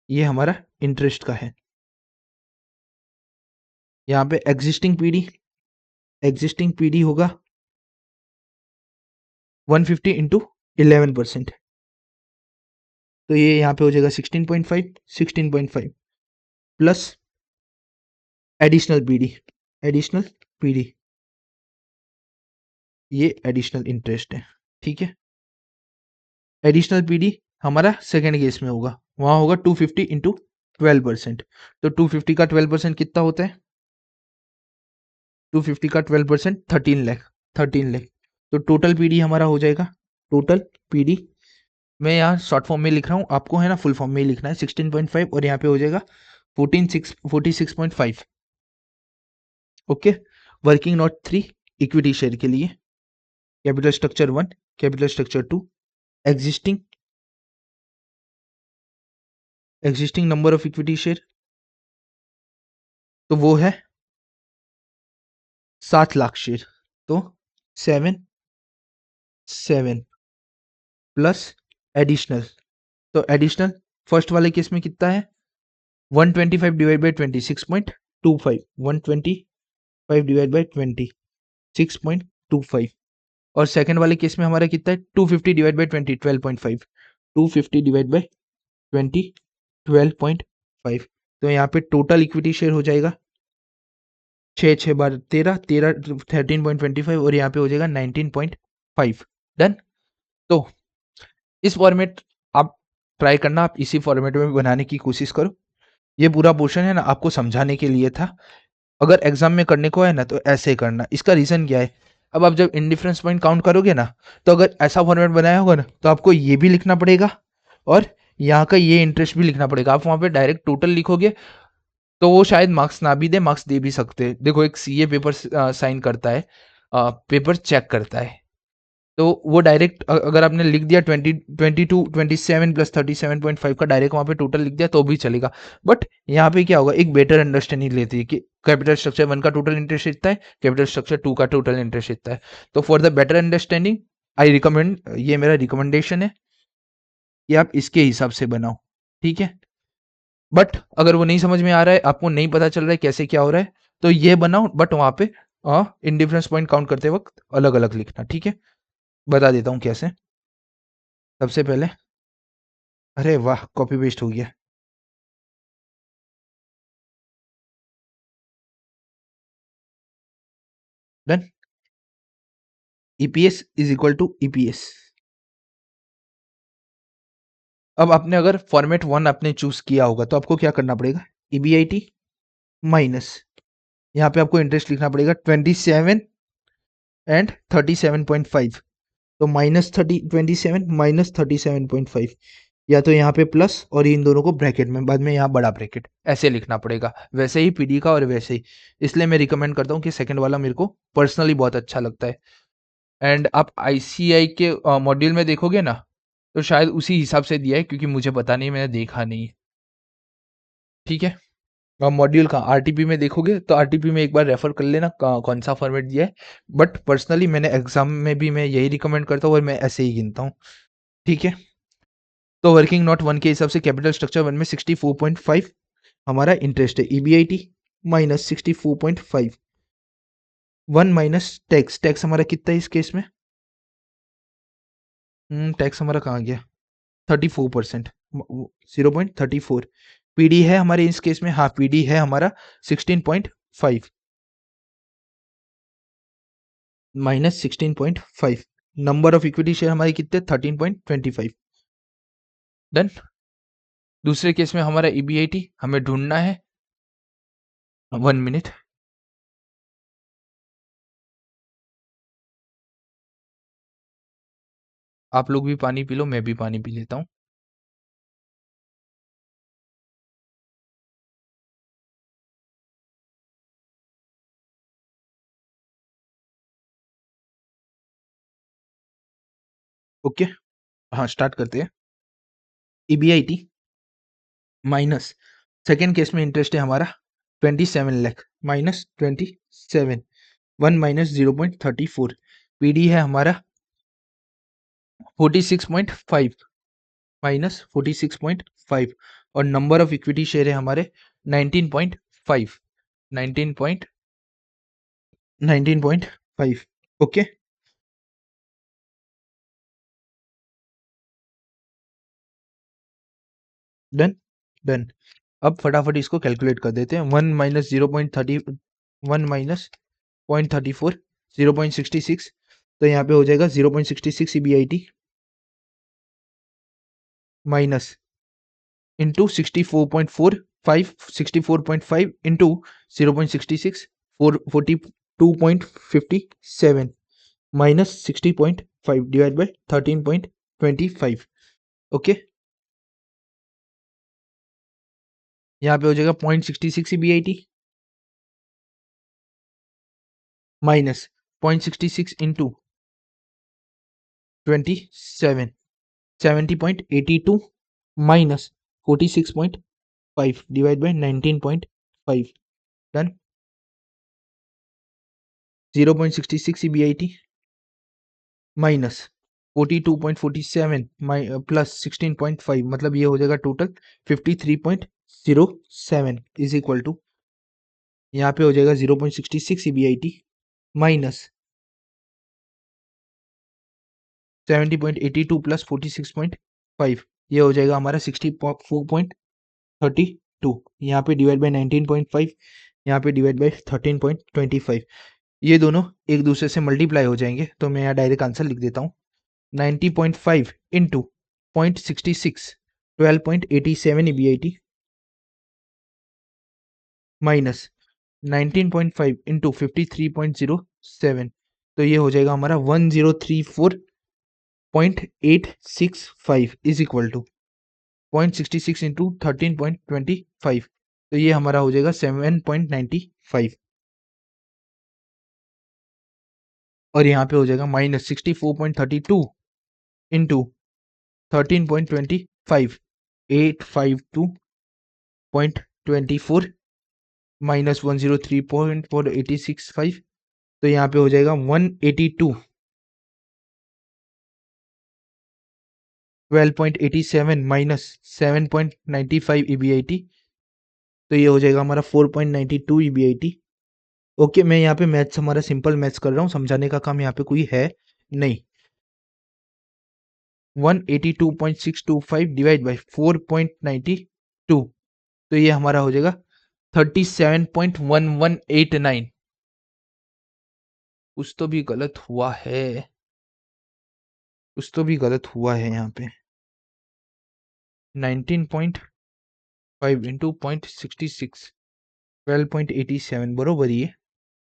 Speaker 1: ये हमारा इंटरेस्ट का है। यहाँ पे एग्जिस्टिंग पीडी होगा 150 इंटू 11%, तो ये यहाँ पे हो जाएगा 16.5 प्लस एडिशनल पीडी, ये एडिशनल इंटरेस्ट है। ठीक है, एडिशनल पीडी हमारा सेकेंड केस में होगा, वहां होगा 250 इंटू 12%, तो 250 का 12% कितना होता है, 250 का 12% 13 लाख। तो टोटल पीडी हमारा हो जाएगा, टोटल पीडी मैं यहाँ शॉर्ट फॉर्म में लिख रहा हूँ, आपको है ना फुल फॉर्म में ही लिखना है, 16.5 और यहाँ पे हो जाएगा 46.5। Okay, working note 3 equity share के लिए, capital structure 1, capital structure 2, existing number of equity share, तो वो है 7 लाख शेयर, तो 7 प्लस एडिशनल, तो एडिशनल फर्स्ट वाले केस में कितना है, 125 डिवाइड बाई 20 6.25, 125 डिवाइड बाई 20 6.25, और सेकंड वाले केस में हमारा कितना है, 250 डिवाइड बाई 20 12.5, 250 डिवाइड बाई 20 12.5। तो यहाँ पे टोटल इक्विटी शेयर हो जाएगा 6 13 13.25, और यहाँ पे हो जाएगा 19.5। डन। तो इस फॉर्मेट आप ट्राई करना, आप इसी फॉर्मेट में बनाने की कोशिश करो। ये पूरा पोर्शन है ना आपको समझाने के लिए था, अगर एग्जाम में करने को है ना तो ऐसे करना। इसका रीजन क्या है, अब आप जब इंडिफरेंस पॉइंट काउंट करोगे ना, तो अगर ऐसा फॉर्मेट बनाया होगा ना तो आपको ये भी लिखना पड़ेगा और यहाँ का ये इंटरेस्ट भी लिखना पड़ेगा। आप वहां पे डायरेक्ट टोटल लिखोगे तो वो शायद मार्क्स ना भी दे, मार्क्स दे भी सकते हैं। देखो एक सीए पेपर साइन करता है, पेपर चेक करता है, तो वो डायरेक्ट अगर आपने लिख दिया 27 प्लस 37.5 का डायरेक्ट वहां पे टोटल लिख दिया तो भी चलेगा। बट यहाँ पे क्या होगा, एक बेटर अंडरस्टैंडिंग लेती है कि कैपिटल स्ट्रक्चर 1 का टोटल इंटरेस्ट इतना है, कैपिटल स्ट्रक्चर 2 का टोटल इंटरेस्ट इतना है। तो for the better understanding I recommend, ये मेरा रिकमेंडेशन है कि आप इसके हिसाब से बनाओ। ठीक है, बट अगर वो नहीं समझ में आ रहा है, आपको नहीं पता चल रहा है कैसे क्या हो रहा है, तो ये बनाओ, बट वहां पे इंडिफरेंस पॉइंट काउंट करते वक्त अलग अलग लिखना। ठीक है, बता देता हूँ कैसे। सबसे पहले, अरे वाह कॉपी पेस्ट हो गया। Done. EPS is equal to EPS. अब आपने अगर फॉर्मेट 1 आपने चूज किया होगा तो आपको क्या करना पड़ेगा, ईबीआईटी माइनस यहाँ पे आपको इंटरेस्ट लिखना पड़ेगा 27 एंड 37.5। तो -27 माइनस 37.5, या तो यहाँ पे प्लस और इन दोनों को ब्रैकेट में, बाद में यहाँ बड़ा ब्रैकेट, ऐसे लिखना पड़ेगा। वैसे ही पीडी का और वैसे ही, इसलिए मैं रिकमेंड करता हूँ कि सेकंड वाला मेरे को पर्सनली बहुत अच्छा लगता है। एंड आप आईसीआई के मॉड्यूल में देखोगे ना, तो शायद उसी हिसाब से दिया है, क्योंकि मुझे पता नहीं, मैंने देखा नहीं। ठीक है, और मॉड्यूल का आरटीपी में देखोगे तो आरटीपी में एक बार रेफर कर लेना कौन सा फॉर्मेट दिया है। बट पर्सनली मैंने एग्जाम में भी मैं यही रिकमेंड करता हूँ और मैं ऐसे ही गिनता हूँ। ठीक है, तो वर्किंग नोट 1 के हिसाब से कैपिटल स्ट्रक्चर 1 में 64.5 हमारा इंटरेस्ट है, EBIT minus 64.5, 1 minus tax. Tax हमारा कितना है इस केस में? टैक्स हमारा कहाँ गया? 34%, 0.34। पीडी है हमारे इस केस में, हाँ पीडी है हमारा 16.5 minus 16.5। Number of equity share हमारे कितने? 13.25। डन। दूसरे केस में हमारा ईबीआईटी हमें ढूंढना है, 1 मिनट। आप लोग भी पानी पी लो, मैं भी पानी पी लेता हूँ। ओके, हाँ स्टार्ट करते हैं। ईबीआईटी माइनस, सेकेंड केस में इंटरेस्ट है हमारा 27 लाख माइनस 27, 1 माइनस 0.34। पीडी है हमारा 46.5 माइनस 46.5, और नंबर ऑफ इक्विटी शेयर है हमारे 19.5, 19.5। Okay, done done. अब फटाफट इसको कैलकुलेट कर देते हैं। 1 माइनस 0.30, 1 माइनस 0.34, 0.66, तो यहाँ पे हो जाएगा 0.66 EBIT minus into 64.45, 64.5 into 0.66, 42.57 minus 60.5 divide by 13.25। Okay, यहाँ पे हो जाएगा 0.66 EBIT minus 0.66 into 27, 70.82 minus 46.5 divide by 19.5। Done. 0.66 EBIT minus 42.47 plus 16.5, मतलब ये हो जाएगा टोटल 53.07 इज इक्वल टू, यहाँ पे हो जाएगा 0.66 ईबीआईटी माइनस 70.82 प्लस 46.5, ये हो जाएगा हमारा 64.32। यहाँ पे डिवाइड बाई 19.5, यहाँ पे डिवाइड बाई 13.25। ये दोनों एक दूसरे से मल्टीप्लाई हो जाएंगे, तो मैं यहाँ डायरेक्ट आंसर लिख देता हूँ। 90.5 इंटू 0.66, 12.87 ईबीआईटी माइनस 19.5 इंटू 53.07, तो ये हो जाएगा हमारा 1034.865 इज इक्वल टू 0.66 इंटू 13.25, तो ये हमारा हो जाएगा 7.95, और यहाँ पे हो जाएगा माइनस 64.32 इंटू 13.25, 852.24 माइनस 103.4865, तो यहाँ पे हो जाएगा 182, 12.87 माइनस 7.95 ईबीआईटी, तो ये हो जाएगा हमारा 4.92 ईबीआईटी। ओके, मैं यहाँ पे मैथ्स हमारा सिंपल मैथ्स कर रहा हूँ, समझाने का काम यहाँ पे कोई है नहीं। 182.625 डिवाइड बाई 4.92, तो ये हमारा हो जाएगा 37.1189। कुछ तो भी गलत हुआ है, कुछ तो भी गलत हुआ है यहाँ पे। 19.5 इंटू 0.66, 12.87 बरोबर ही है।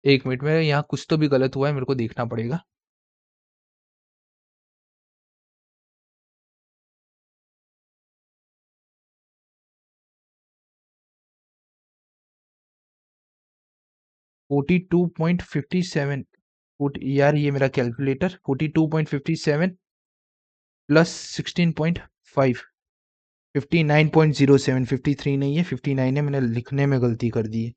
Speaker 1: 1 मिनट में यहाँ कुछ तो भी गलत हुआ है, मेरे को देखना पड़ेगा। Forty two point fifty seven यार ये मेरा कैलकुलेटर 42.57 प्लस 16.5 59.07 53 नहीं है 59 है, मैंने लिखने में गलती कर दी है।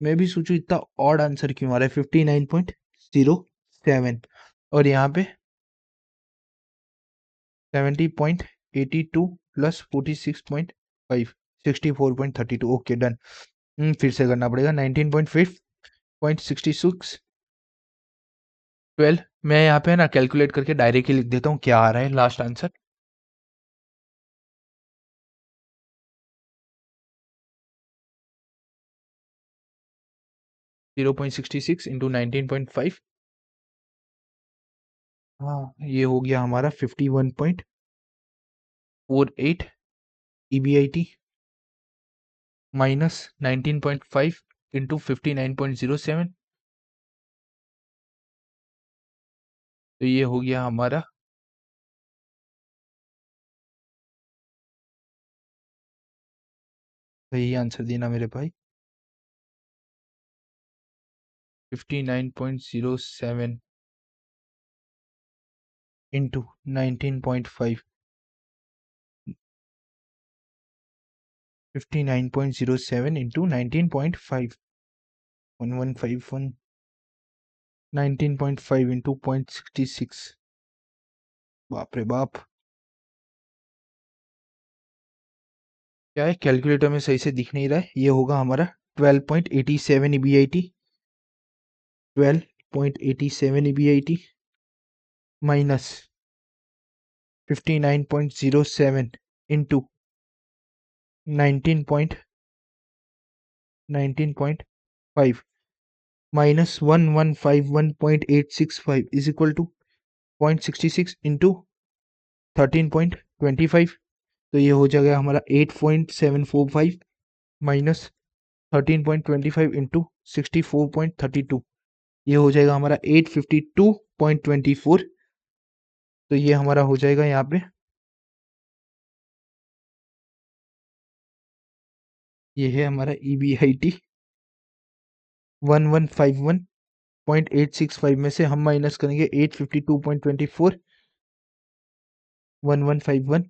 Speaker 1: मैं भी सोचू इतना ऑड आंसर क्यों आ रहा है 59.07 और यहाँ पे 70.82 प्लस 46.5 64.32 ओके डन। फिर से करना पड़ेगा 19.5.66 12 मैं यहाँ पे ना कैलकुलेट करके डायरेक्टली लिख देता हूँ क्या आ रहा है लास्ट आंसर। 0.66 इंटू 19.5 हाँ ये हो गया हमारा 51.48 EBIT माइनस 19.5 इंटू 59.07 तो ये हो गया हमारा सही आंसर देना मेरे भाई 59.07 इंटू 19.5 59.07 इंटू 19.5 1151 19.5 इंटू 0.66 बाप रे बाप क्या है कैलकुलेटर में सही से दिख नहीं रहा है। ये होगा हमारा 12.87 EBIT 12.87 EBIT minus 59.07 into 19.5 minus 1151.865 is equal to 0.66 into 13.25 तो ये हो जाएगा हमारा 8.745 माइनस 13.25 इंटू 64.32 ये हो जाएगा हमारा 852.24 तो ये हमारा हो जाएगा यहाँ पे ये है हमारा EBIT 1151.865 में से हम माइनस करेंगे 852.24 1151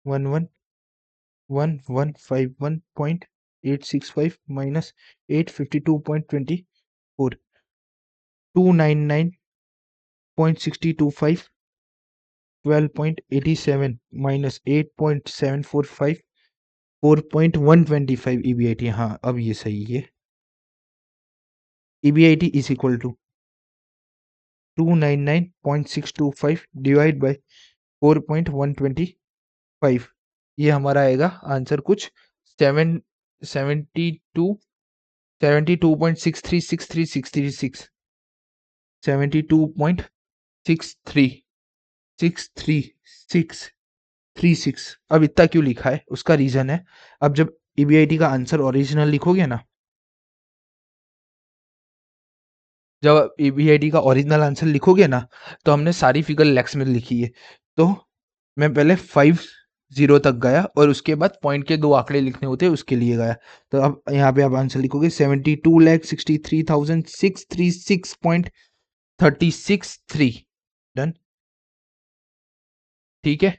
Speaker 1: 1151.865 माइनस 852.24 299.625 12.87 माइनस 8.745 4.125 EBIT हाँ अब ये सही है। EBIT is equal to 299.625 divide by 4.125 ये हमारा आएगा आंसर कुछ 72.636363 72.636336 अब इतना क्यों लिखा है उसका रीजन है। अब जब EBIT का आंसर ओरिजिनल लिखोगे ना जब EBIT का ओरिजिनल आंसर लिखोगे ना तो हमने सारी फिगर लैक्स में लिखी है तो मैं पहले 50 तक गया और उसके बाद पॉइंट के 2 आंकड़े लिखने होते हैं उसके लिए गया तो अब यहाँ पे आप आंसर लिखोगे 72,63,636.363 डन ठीक है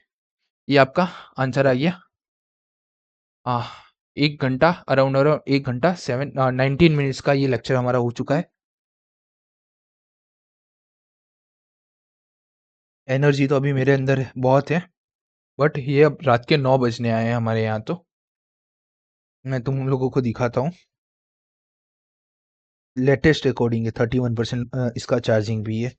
Speaker 1: ये आपका आंसर आ गया। 1 घंटा अराउंड 1 घंटा 19 मिनट्स का ये लेक्चर हमारा हो चुका है। एनर्जी तो अभी मेरे अंदर बहुत है बट ये अब रात के 9 बजने आए हैं हमारे यहाँ तो मैं तुम लोगों को दिखाता हूँ लेटेस्ट रिकॉर्डिंग है 31% इसका चार्जिंग भी है।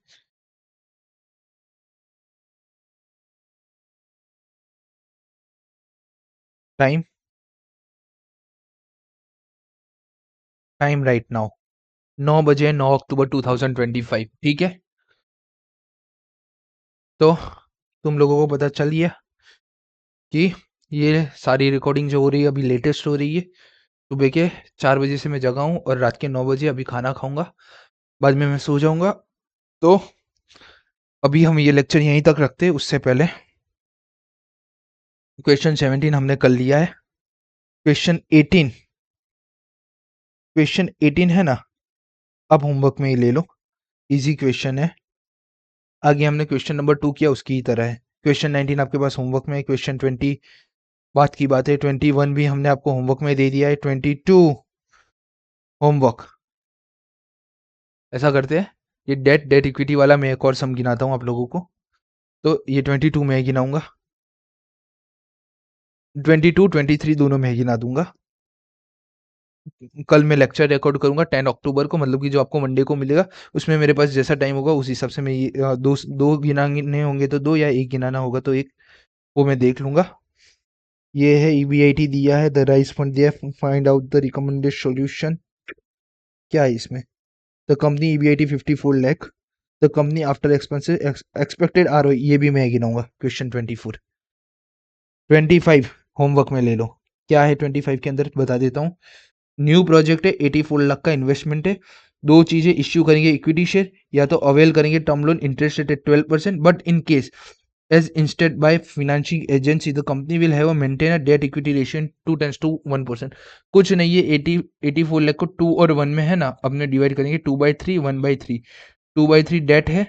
Speaker 1: टाइम टाइम राइट नाउ 9 बजे 9 अक्टूबर 2025 ठीक है तो तुम लोगों को पता चल गया कि ये सारी रिकॉर्डिंग जो हो रही है अभी लेटेस्ट हो रही है। सुबह के 4 बजे से मैं जगा हूँ और रात के 9 बजे अभी खाना खाऊँगा, बाद में मैं सो जाऊँगा। तो अभी हम ये लेक्चर यहीं तक रखते हैं, उससे पहले क्वेश्चन 17 हमने कर लिया है। क्वेश्चन 18 है ना, अब होमवर्क में ही ले लो, ईज़ी क्वेश्चन है। आगे हमने क्वेश्चन नंबर 2 किया उसकी ही तरह है। क्वेश्चन 19 आपके पास होमवर्क में है, क्वेश्चन 20 बात की बात है, 21 भी हमने आपको होमवर्क में दे दिया है, 22 होमवर्क। ऐसा करते हैं, ये डेट इक्विटी वाला मैं एक और सम गिनाता हूँ आप लोगों को। तो ये 22 में गिनाऊंगा, 22 23 दोनों में गिना दूंगा। कल मैं लेक्चर रिकॉर्ड करूंगा 10 अक्टूबर को, मतलब कि जो आपको मंडे को मिलेगा, उसमें मेरे पास जैसा टाइम होगा उस हिसाब से मैं ये दो गिनाने होंगे तो दो, या एक गिनाना होगा तो एक, वो मैं देख लूंगा। ये है ईबीआईटी दिया है, द राइस फंड दिया है, find out the recommended solution. क्या है इसमें? The company EBIT 54 lakh, the company after expenses expected ROE, ये भी मैं गिनाऊंगा। क्वेश्चन 24 25 होमवर्क में ले लो। क्या है 25 के अंदर बता देता हूँ। न्यू प्रोजेक्ट है, 84 लाख का इन्वेस्टमेंट है, दो चीजें इश्यू करेंगे, इक्विटी शेयर या तो अवेल करेंगे term loan, interest rate at 12%, but in case as instead by financing agency the company will have a maintain a debt equity ratio 2:1%। कुछ नहीं है, 84 लाख को 2 और 1 में है ना, अपने डिवाइड करेंगे 2/3 1/3, 2/3 डेट है,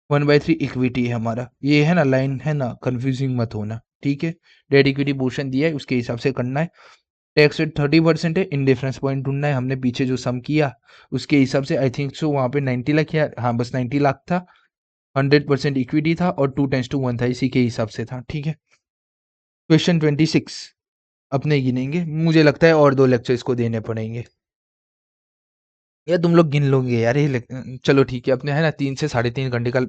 Speaker 1: 1/3 इक्विटी है हमारा। ये है ना लाइन, है ना, कंफ्यूजिंग मत होना, ठीक है। डेट इक्विटी पोर्शन दिया है उसके हिसाब से करना है। टैक्स रेट 30% है, इंडिफरेंस पॉइंट ढूंढना है, हमने पीछे जो सम किया उसके हिसाब से आई थिंक सो वहाँ पे 90 लाख या हाँ बस 90 लाख था, 100% इक्विटी था और 2:1 था, इसी के हिसाब से था, ठीक है। क्वेश्चन 26 अपने गिनेंगे, मुझे लगता है और 2 लेक्चर इसको देने पड़ेंगे, या तुम लोग गिन लोगे यार ये चलो ठीक है, अपने है ना 3 से 3.5 घंटे का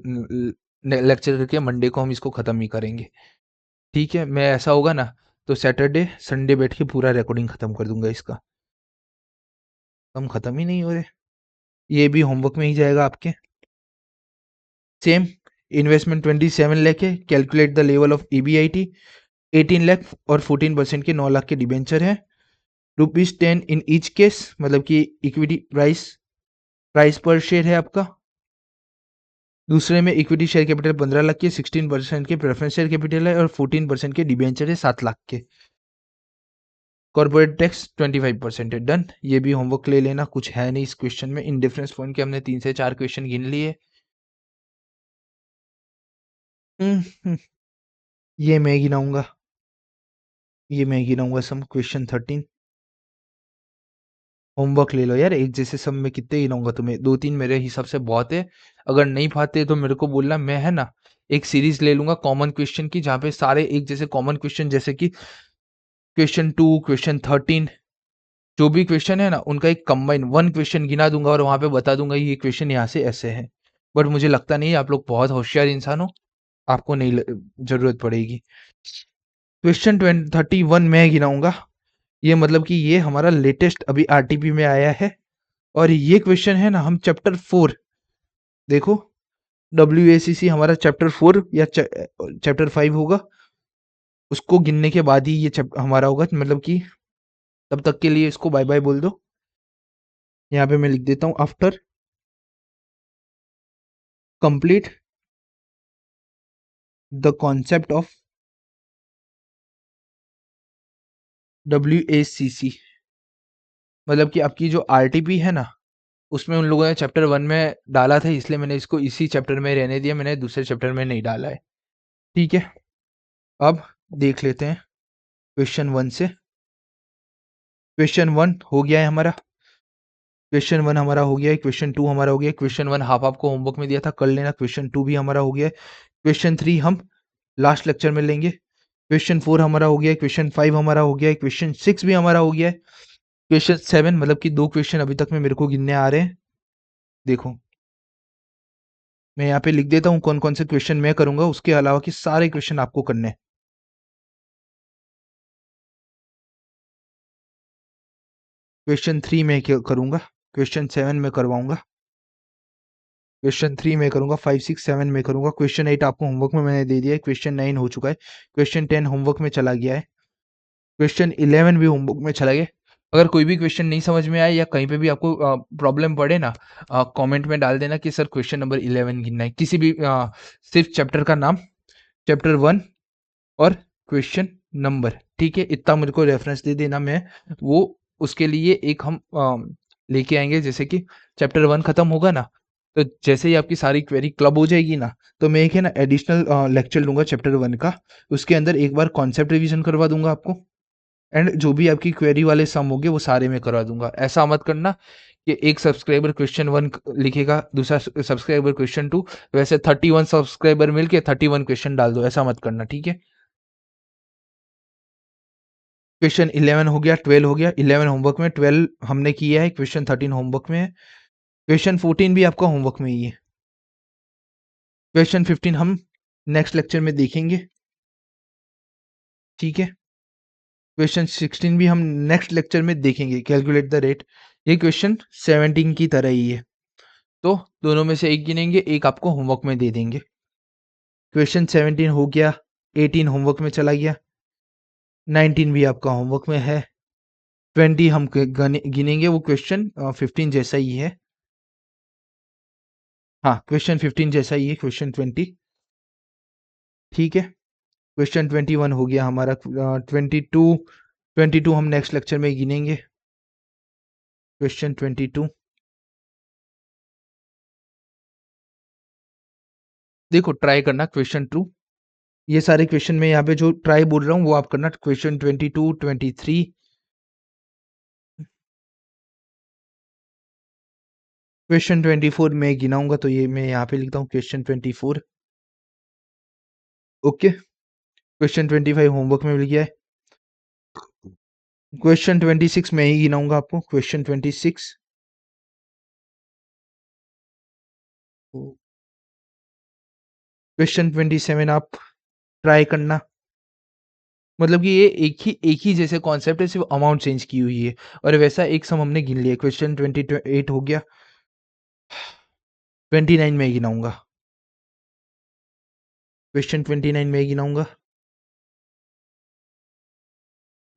Speaker 1: लेक्चर करके मंडे को हम इसको खत्म ही करेंगे, ठीक है। मैं ऐसा होगा ना तो सैटरडे संडे बैठ के पूरा रिकॉर्डिंग खत्म कर दूंगा इसका। हम खत्म ही नहीं हो रहे, ये भी होमवर्क में ही जाएगा आपके। सेम इन्वेस्टमेंट 27 लाख है, calculate the level of EBIT 18 lakh और 14% के 9 लाख के डिबेंचर है, ₹10 इन ईच केस, मतलब कि इक्विटी प्राइस पर शेयर है आपका। दूसरे में इक्विटी शेयर कैपिटल 15 लाख के, 16% के प्रेफरेंस शेयर कैपिटल है और 14% के डिबेंचर है 7 लाख के। कॉर्पोरेट टैक्स 25% है, डन। ये भी होमवर्क ले लेना, कुछ है नहीं इस क्वेश्चन में। इंडिफरेंस पॉइंट के हमने 3 से 4 क्वेश्चन गिन लिए। ये मैं गिनाऊंगा, ये मैं गिनाऊंगा सम। क्वेश्चन 13 होमवर्क ले लो यार, एक जैसे सब में कितने गिनाऊंगा तुम्हें, 2-3 मेरे हिसाब से बहुत है। अगर नहीं पाते तो मेरे को बोलना, मैं है ना एक सीरीज ले लूंगा कॉमन क्वेश्चन की, जहाँ पे सारे एक जैसे कॉमन क्वेश्चन, जैसे कि क्वेश्चन 2 क्वेश्चन 13 जो भी क्वेश्चन है ना उनका एक कंबाइन 1 क्वेश्चन गिना दूंगा और वहां पे बता दूंगा ये क्वेश्चन यहाँ से ऐसे है। बट मुझे लगता नहीं है, आप लोग बहुत होशियार इंसान हो, आपको नहीं जरूरत पड़ेगी। क्वेश्चन 31 में गिनाऊंगा, ये मतलब कि ये हमारा लेटेस्ट अभी आरटीपी में आया है, और ये क्वेश्चन है ना हम चैप्टर 4, देखो WACC हमारा चैप्टर 4 या चैप्टर 5 होगा, उसको गिनने के बाद ही ये हमारा होगा, मतलब कि तब तक के लिए इसको बाय बाय बोल दो। यहाँ पे मैं लिख देता हूँ, after complete the concept of WACC, मतलब कि आपकी जो आरटीपी है ना उसमें उन लोगों ने चैप्टर 1 में डाला था, इसलिए मैंने इसको इसी चैप्टर में रहने दिया, मैंने दूसरे चैप्टर में नहीं डाला है, ठीक है। अब देख लेते हैं क्वेश्चन 1 से। क्वेश्चन 1 हो गया है हमारा, क्वेश्चन 1 हमारा हो गया है, क्वेश्चन 2 हमारा हो गया है। क्वेश्चन 1 हाफ आपको होमवर्क में दिया था, कर लेना। क्वेश्चन 2 भी हमारा हो गया है। क्वेश्चन 3 हम लास्ट लेक्चर में लेंगे। क्वेश्चन 4 हमारा हो गया है, क्वेश्चन 5 हमारा हो गया है, क्वेश्चन 6 भी हमारा हो गया है। क्वेश्चन 7 मतलब कि 2 क्वेश्चन अभी तक में मेरे को गिनने आ रहे हैं, देखो मैं यहाँ पे लिख देता हूँ कौन कौन से क्वेश्चन मैं करूंगा, उसके अलावा कि सारे क्वेश्चन आपको करने हैं। क्वेश्चन 3 में करूंगा, क्वेश्चन 7 में करवाऊंगा, क्वेश्चन 3 में करूंगा, 5 6 7 में करूंगा। क्वेश्चन 8 आपको होमवर्क में मैंने दे दिया है, क्वेश्चन 9 हो चुका है, क्वेश्चन 10 होमवर्क में चला गया है। क्वेश्चन 11 भी होमवर्क में चला गया। अगर कोई भी क्वेश्चन नहीं समझ में आए या कहीं पे भी आपको प्रॉब्लम पड़े ना, कमेंट में डाल देना कि सर क्वेश्चन नंबर 11 गिनना है। किसी भी सिर्फ चैप्टर का नाम, चैप्टर 1 और क्वेश्चन नंबर, ठीक है? इतना मेरे को रेफरेंस दे देना, मैं वो उसके लिए एक हम लेके आएँगे। जैसे कि चैप्टर 1 खत्म होगा ना, तो जैसे ही आपकी सारी क्वेरी क्लब हो जाएगी ना, तो मैं एक है ना एडिशनल लेक्चर लूँगा चैप्टर 1 का। उसके अंदर एक बार कॉन्सेप्ट रिवीजन करवा दूँगा आपको, एंड जो भी आपकी क्वेरी वाले सम होंगे वो सारे मैं करवा दूँगा। ऐसा मत करना कि एक सब्सक्राइबर क्वेश्चन 1 लिखेगा, दूसरा सब्सक्राइबर क्वेश्चन 2, वैसे 31 सब्सक्राइबर मिलके 31 क्वेश्चन डाल दो, ऐसा मत करना, ठीक है? क्वेश्चन 11 हो गया, 12 हो गया, 11 होमवर्क में, 12 हमने किया है, क्वेश्चन 13 होमवर्क में है, क्वेश्चन 14 भी आपका होमवर्क में ही है। क्वेश्चन 15 हम नेक्स्ट लेक्चर में देखेंगे, ठीक है? क्वेश्चन 16 भी हम नेक्स्ट लेक्चर में देखेंगे, कैलकुलेट द रेट। ये क्वेश्चन 17 की तरह ही है, तो दोनों में से एक गिनेंगे, एक आपको होमवर्क में दे देंगे। क्वेश्चन 17 हो गया, 18 होमवर्क में चला गया, 19 भी आपका होमवर्क में है, 20 हम गिनेंगे, वो क्वेश्चन 15 जैसा ही है। हाँ, क्वेश्चन 15 जैसा ही है क्वेश्चन 20, ठीक है? क्वेश्चन 21 हो गया हमारा, 22 हम नेक्स्ट लेक्चर में गिनेंगे, क्वेश्चन 22। देखो ट्राई करना क्वेश्चन 2, ये सारे क्वेश्चन में यहाँ पे जो ट्राई बोल रहा हूँ वो आप करना, क्वेश्चन 22, 23, क्वेश्चन 24 में गिनाऊंगा, तो ये मैं यहाँ पे लिखता हूँ क्वेश्चन 24, ओके? क्वेश्चन 25 होमवर्क में मिल गया है, क्वेश्चन 26 में ही गिनाऊंगा आपको, क्वेश्चन 26, क्वेश्चन 27 आप ट्राई करना। मतलब कि ये एक ही जैसे कॉन्सेप्ट है, सिर्फ अमाउंट चेंज की हुई है, और वैसा एक सम हमने गिन लिया। क्वेश्चन 28 हो गया, 29 में ही गिनाऊंगा, क्वेश्चन 29 में ही गिनाऊंगा,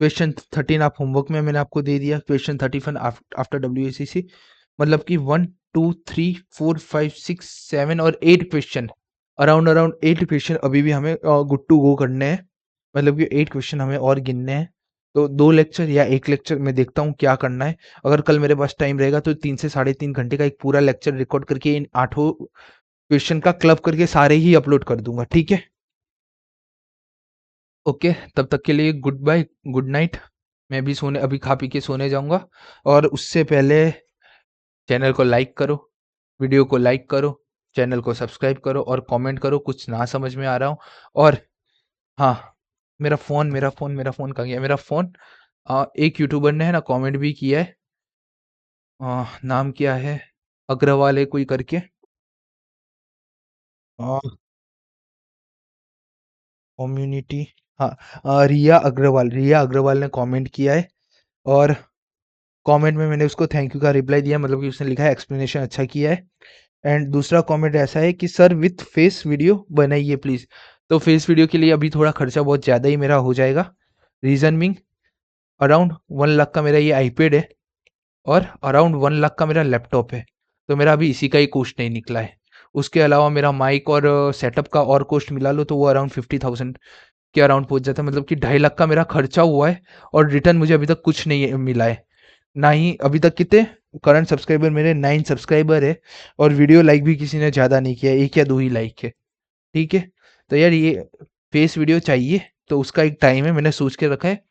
Speaker 1: क्वेश्चन 13 आप होमवर्क में मैंने आपको दे दिया, क्वेश्चन 31 आफ्टर WACC, मतलब कि 1 2 3 4 5 6 7 और 8 क्वेश्चन, अराउंड अराउंड 8 क्वेश्चन अभी भी हमें गुड टू गो करने हैं, मतलब कि 8 क्वेश्चन हमें और गिनने हैं। तो 2 लेक्चर या 1 लेक्चर मैं देखता हूँ क्या करना है। अगर कल मेरे पास टाइम रहेगा तो 3 से साढ़े 3 घंटे का एक पूरा लेक्चर रिकॉर्ड करके इन 8 क्वेश्चन का क्लब करके सारे ही अपलोड कर दूंगा, ठीक है? ओके, तब तक के लिए गुड बाय, गुड नाइट। मैं भी सोने, अभी खा पी के सोने जाऊंगा, और उससे पहले चैनल को लाइक करो, वीडियो को लाइक करो, चैनल को सब्सक्राइब करो, और कमेंट करो कुछ ना समझ में आ रहा हो। और हाँ, मेरा फ़ोन कहाँ गया? मेरा फ़ोन एक यूट्यूबर ने है ना कमेंट भी किया है, नाम क्या है? अग्रवाल है कोई करके, अ, कम्युनिटी, हाँ, रिया अग्रवाल ने कमेंट किया है, और कमेंट में मैंने उसको थैंक यू का रिप्लाई दिया, मतलब कि उसने लिखा है एक्सप्लेनेशन अच्छा किया है। एंड दूसरा कमेंट ऐसा है कि सर विथ फेस वीडियो बनाइए प्लीज़। तो फेस वीडियो के लिए अभी थोड़ा खर्चा बहुत ज़्यादा ही मेरा हो जाएगा। रीज़न बीइंग, अराउंड 1 लाख का मेरा ये आईपैड है, और अराउंड 1 लाख का मेरा लैपटॉप है। तो मेरा अभी इसी का ही कॉस्ट नहीं निकला है। उसके अलावा मेरा माइक और सेटअप का और कॉस्ट मिला लो तो वो अराउंड 50,000 के अराउंड पहुँच जाता है। मतलब कि 2.5 लाख का मेरा खर्चा हुआ है, और रिटर्न मुझे अभी तक कुछ नहीं मिला है। ना ही अभी तक कितने करंट सब्सक्राइबर मेरे 9 सब्सक्राइबर है, और वीडियो लाइक भी किसी ने ज़्यादा नहीं किया है, 1 या 2 ही लाइक है, ठीक है? तो यार ये फेस वीडियो चाहिए, तो उसका एक टाइम है, मैंने सोच के रखा है।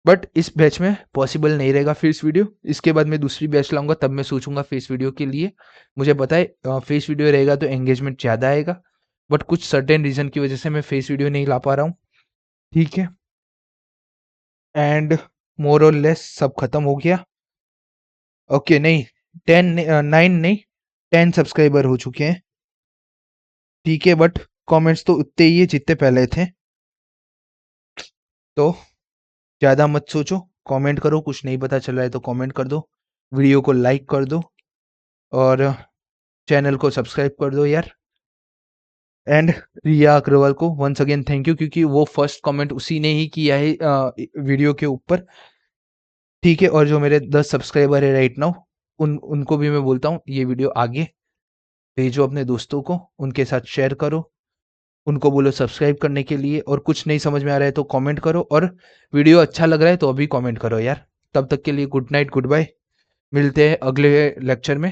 Speaker 1: बट इस बैच में पॉसिबल नहीं रहेगा फेस वीडियो, इसके बाद मैं दूसरी बैच लाऊँगा, तब मैं सोचूँगा फेस वीडियो के लिए। मुझे पता है फेस वीडियो रहेगा तो एंगेजमेंट ज़्यादा आएगा, बट कुछ सर्टेन रीज़न की वजह से मैं फेस वीडियो नहीं ला पा रहा हूँ, ठीक है? एंड मोर और लेस सब खत्म हो गया। ओके, नहीं, 9 नहीं, 10 सब्सक्राइबर हो चुके हैं, ठीक है? बट कमेंट्स तो उतने ही है जितने पहले थे, तो ज़्यादा मत सोचो, कमेंट करो, कुछ नहीं पता चल रहा है तो कमेंट कर दो, वीडियो को लाइक कर दो, और चैनल को सब्सक्राइब कर दो यार। एंड रिया अग्रवाल को वंस अगेन थैंक यू, क्योंकि वो फर्स्ट कमेंट उसी ने ही किया है वीडियो के ऊपर, ठीक है। और जो मेरे 10 सब्सक्राइबर है राइट नाउ, उनको भी मैं बोलता हूँ ये वीडियो आगे भेजो अपने दोस्तों को, उनके साथ शेयर करो, उनको बोलो सब्सक्राइब करने के लिए, और कुछ नहीं समझ में आ रहा है तो कमेंट करो, और वीडियो अच्छा लग रहा है तो अभी कमेंट करो यार। तब तक के लिए गुड नाइट, गुड बाय, मिलते हैं अगले लेक्चर में।